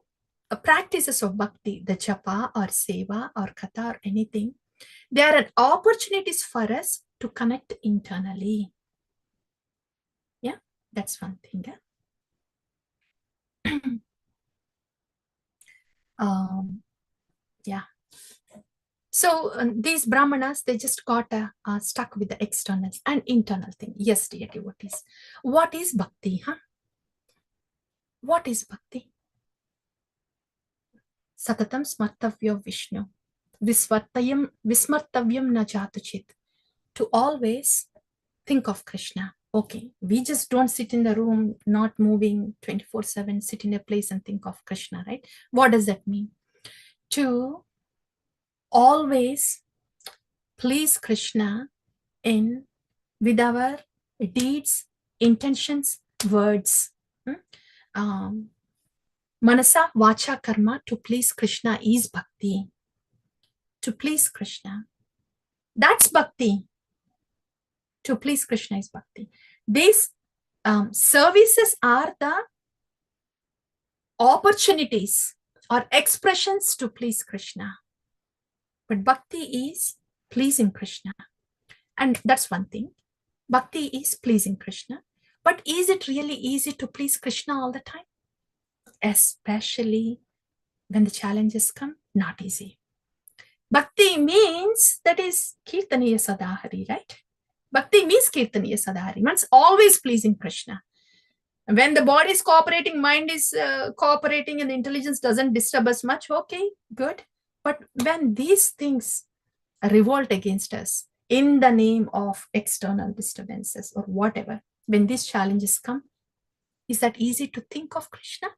practices of bhakti, the japa or seva or katha or anything, they are an opportunities for us to connect internally. Yeah, that's one thing. Yeah. So these brahmanas, they just got stuck with the externals and internal thing. Yes, dear devotees. What is bhakti? What is bhakti? Satatam smartavya Vishnu. Vismartavyam na jatuchit. To always think of Krishna. Okay, we just don't sit in the room, not moving 24/7, sit in a place and think of Krishna, right? What does that mean? To always please Krishna with our deeds, intentions, words. Manasa, vacha, karma, to please Krishna is bhakti. To please Krishna. That's bhakti. To please Krishna is bhakti. These services are the opportunities or expressions to please Krishna. But bhakti is pleasing Krishna. And that's one thing. Bhakti is pleasing Krishna. But is it really easy to please Krishna all the time? Especially when the challenges come, not easy. Bhakti means that is Kirtaniya Sadahari, right? Bhakti means Kirtaniya Sadahari, means always pleasing Krishna. When the body is cooperating, mind is cooperating, and the intelligence doesn't disturb us much, okay, good. But when these things revolt against us in the name of external disturbances or whatever, when these challenges come, is that easy to think of Krishna?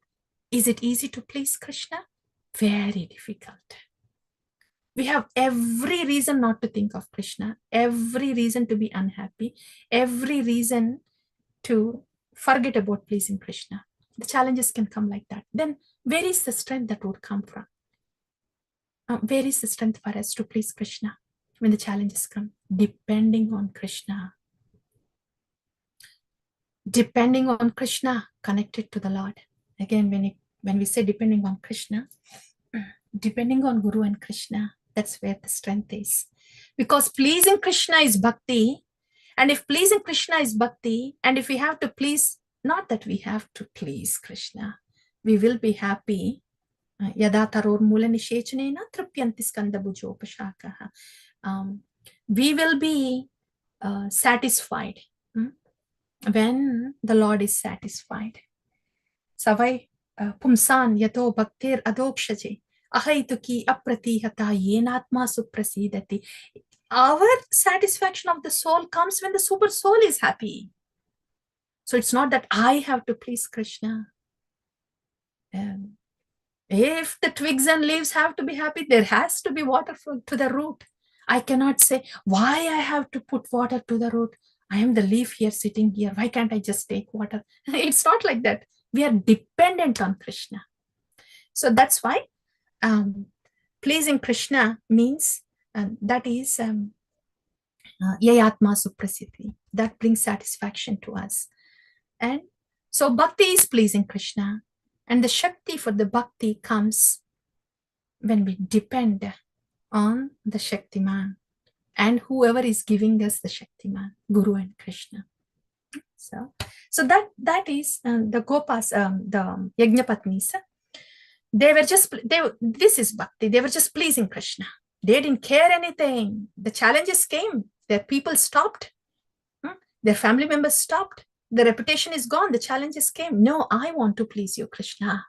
Is it easy to please Krishna? Very difficult. We have every reason not to think of Krishna, every reason to be unhappy, every reason to forget about pleasing Krishna. The challenges can come like that. Then where is the strength that would come from? Where is the strength for us to please Krishna when the challenges come? Depending on Krishna. Depending on Krishna, connected to the Lord. Again, when we say depending on Krishna, depending on Guru and Krishna, that's where the strength is. Because pleasing Krishna is bhakti. And if pleasing Krishna is bhakti, and if we have to please, not that we have to please Krishna, we will be happy. Yada taror mula nishechanena tripyanti skanda bhujopashakaha. We will be satisfied when the Lord is satisfied. Savai pumsan yato bhaktir adokshaje ahaituki apratihata yenatma suprasidati. Our satisfaction of the soul comes when the super soul is happy. So it's not that I have to please Krishna. If the twigs and leaves have to be happy, there has to be water to the root. I cannot say, why I have to put water to the root? I am the leaf here sitting here. Why can't I just take water? It's not like that. We are dependent on Krishna. So that's why pleasing Krishna means that is Yayatma Suprasiddhi. That brings satisfaction to us. And so bhakti is pleasing Krishna. And the Shakti for the bhakti comes when we depend on the Shaktiman and whoever is giving us the Shaktiman, Guru and Krishna. So that is the Gopas, the Yajnapatnis. This is bhakti. They were just pleasing Krishna. They didn't care anything. The challenges came. Their people stopped. Their family members stopped. The reputation is gone. The challenges came. No, I want to please you, Krishna.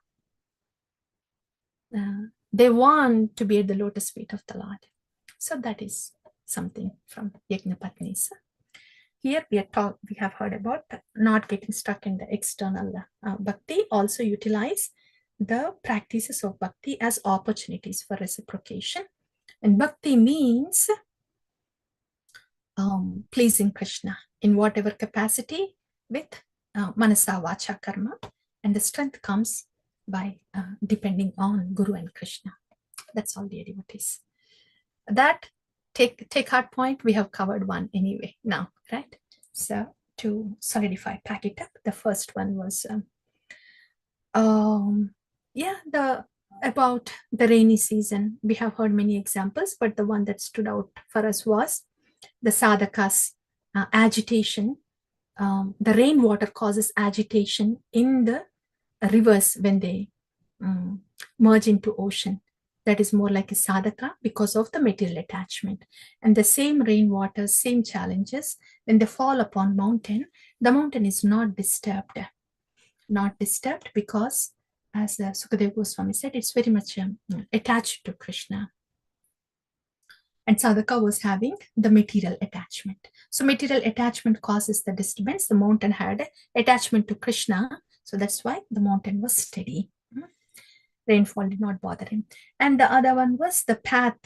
They want to be at the lotus feet of the Lord. So that is something from Yajnapatnis. Here we have heard about not getting stuck in the external bhakti. Also utilize the practices of bhakti as opportunities for reciprocation. And bhakti means pleasing Krishna in whatever capacity with manasa, vacha, karma. And the strength comes by depending on Guru and Krishna. That's all, dear devotees. That take heart point, we have covered one anyway now, right? So to solidify, pack it up, the first one was about the rainy season. We have heard many examples, but the one that stood out for us was the sadhaka's agitation. The rainwater causes agitation in the rivers when they merge into ocean. That is more like a sadhaka because of the material attachment. And the same rainwater, same challenges, when they fall upon mountain, the mountain is not disturbed. Not disturbed because, as Sukadeva Goswami said, it's very much attached to Krishna. And sadhaka was having the material attachment. So material attachment causes the disturbance. The mountain had attachment to Krishna. So that's why the mountain was steady. Rainfall did not bother him. And the other one was the path.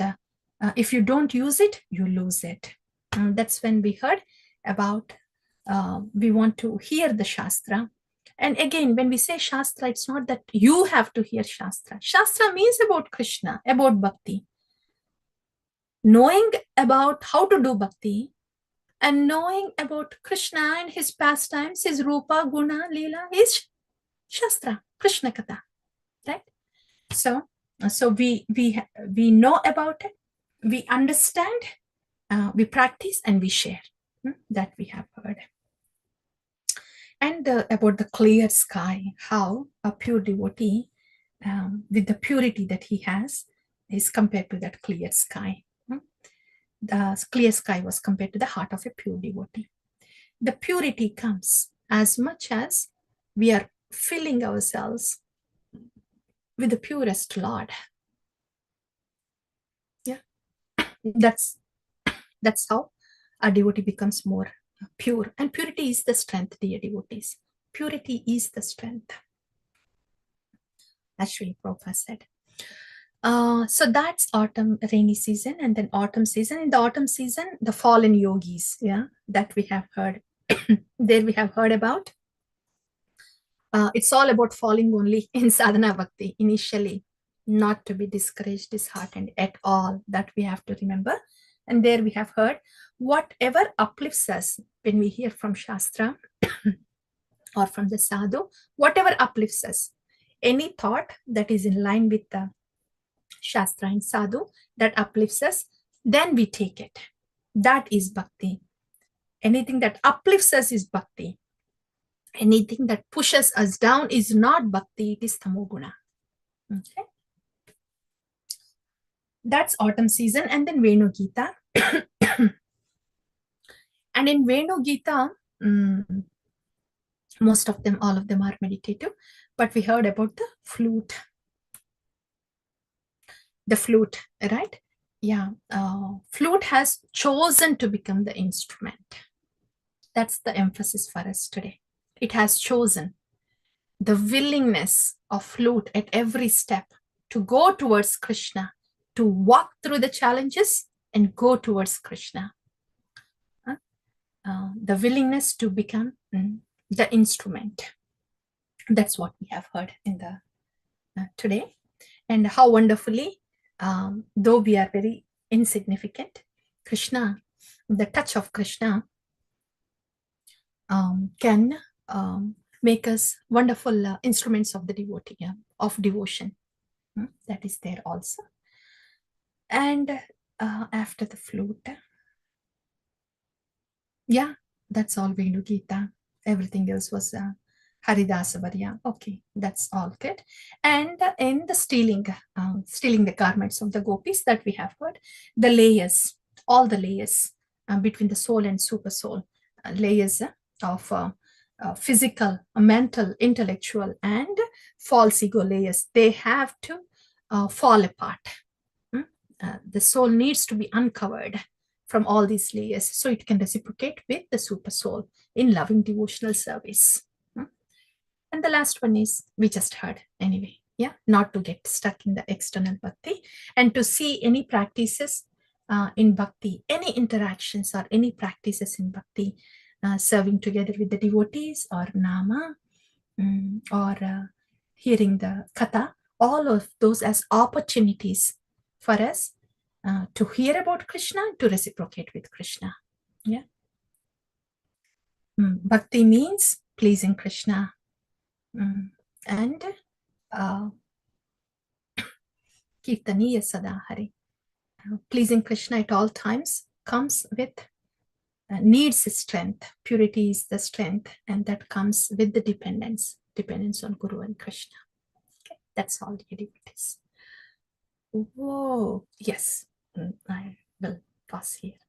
If you don't use it, you lose it. That's when we heard about we want to hear the Shastra. And again, when we say Shastra, it's not that you have to hear Shastra. Shastra means about Krishna, about bhakti. Knowing about how to do bhakti and knowing about Krishna and his pastimes, his rupa, guna, leela, is Shastra, Krishna Katha, right? So we know about it, we understand, we practice, and we share. That we have heard. And about the clear sky, how a pure devotee, with the purity that he has, is compared to that clear sky. The clear sky was compared to the heart of a pure devotee. The purity comes as much as we are filling ourselves with the purest Lord. Yeah, that's how a devotee becomes more pure. And purity is the strength, dear devotees. Purity is the strength, as Srila Prabhupada said. So that's autumn, rainy season, and then autumn season. In the autumn season, the fallen yogis, yeah, that we have heard. There we have heard about. It's all about falling only in sadhana bhakti initially, not to be discouraged, disheartened at all. That we have to remember. And there we have heard whatever uplifts us when we hear from Shastra or from the sadhu, whatever uplifts us, any thought that is in line with the Shastra and sadhu that uplifts us, then we take it. That is bhakti. Anything that uplifts us is bhakti. Anything that pushes us down is not bhakti, it is tamoguna. Okay. That's autumn season. And then Venu Gita. And in Venu Gita, most of them, all of them are meditative, but we heard about the flute. The flute, right? Yeah. Flute has chosen to become the instrument. That's the emphasis for us today. It has chosen the willingness of flute at every step to go towards Krishna, to walk through the challenges and go towards Krishna. The willingness to become the instrument. That's what we have heard in the today. And how wonderfully, though we are very insignificant, Krishna, the touch of Krishna can make us wonderful instruments of the devotee, of devotion. That is there also. And after the flute, yeah, that's all Venu Gita. Everything else was Haridasa Varya. Okay, that's all good. And in the stealing the garments of the gopis that we have heard, the layers, all the layers between the soul and super soul, layers of physical, mental, intellectual, and false ego layers, they have to fall apart. The soul needs to be uncovered from all these layers so it can reciprocate with the super soul in loving devotional service. And the last one is, we just heard anyway, yeah, not to get stuck in the external bhakti and to see any practices in bhakti, any interactions or any practices in bhakti, serving together with the devotees or nama, or hearing the katha, all of those as opportunities for us to hear about Krishna, to reciprocate with Krishna. Yeah. Bhakti means pleasing Krishna. And Kirtaniya Sada Hari. Pleasing Krishna at all times comes with, needs strength. Purity is the strength, and that comes with the dependence on Guru and Krishna. Okay, that's all the devotees. Whoa, yes, I will pause here.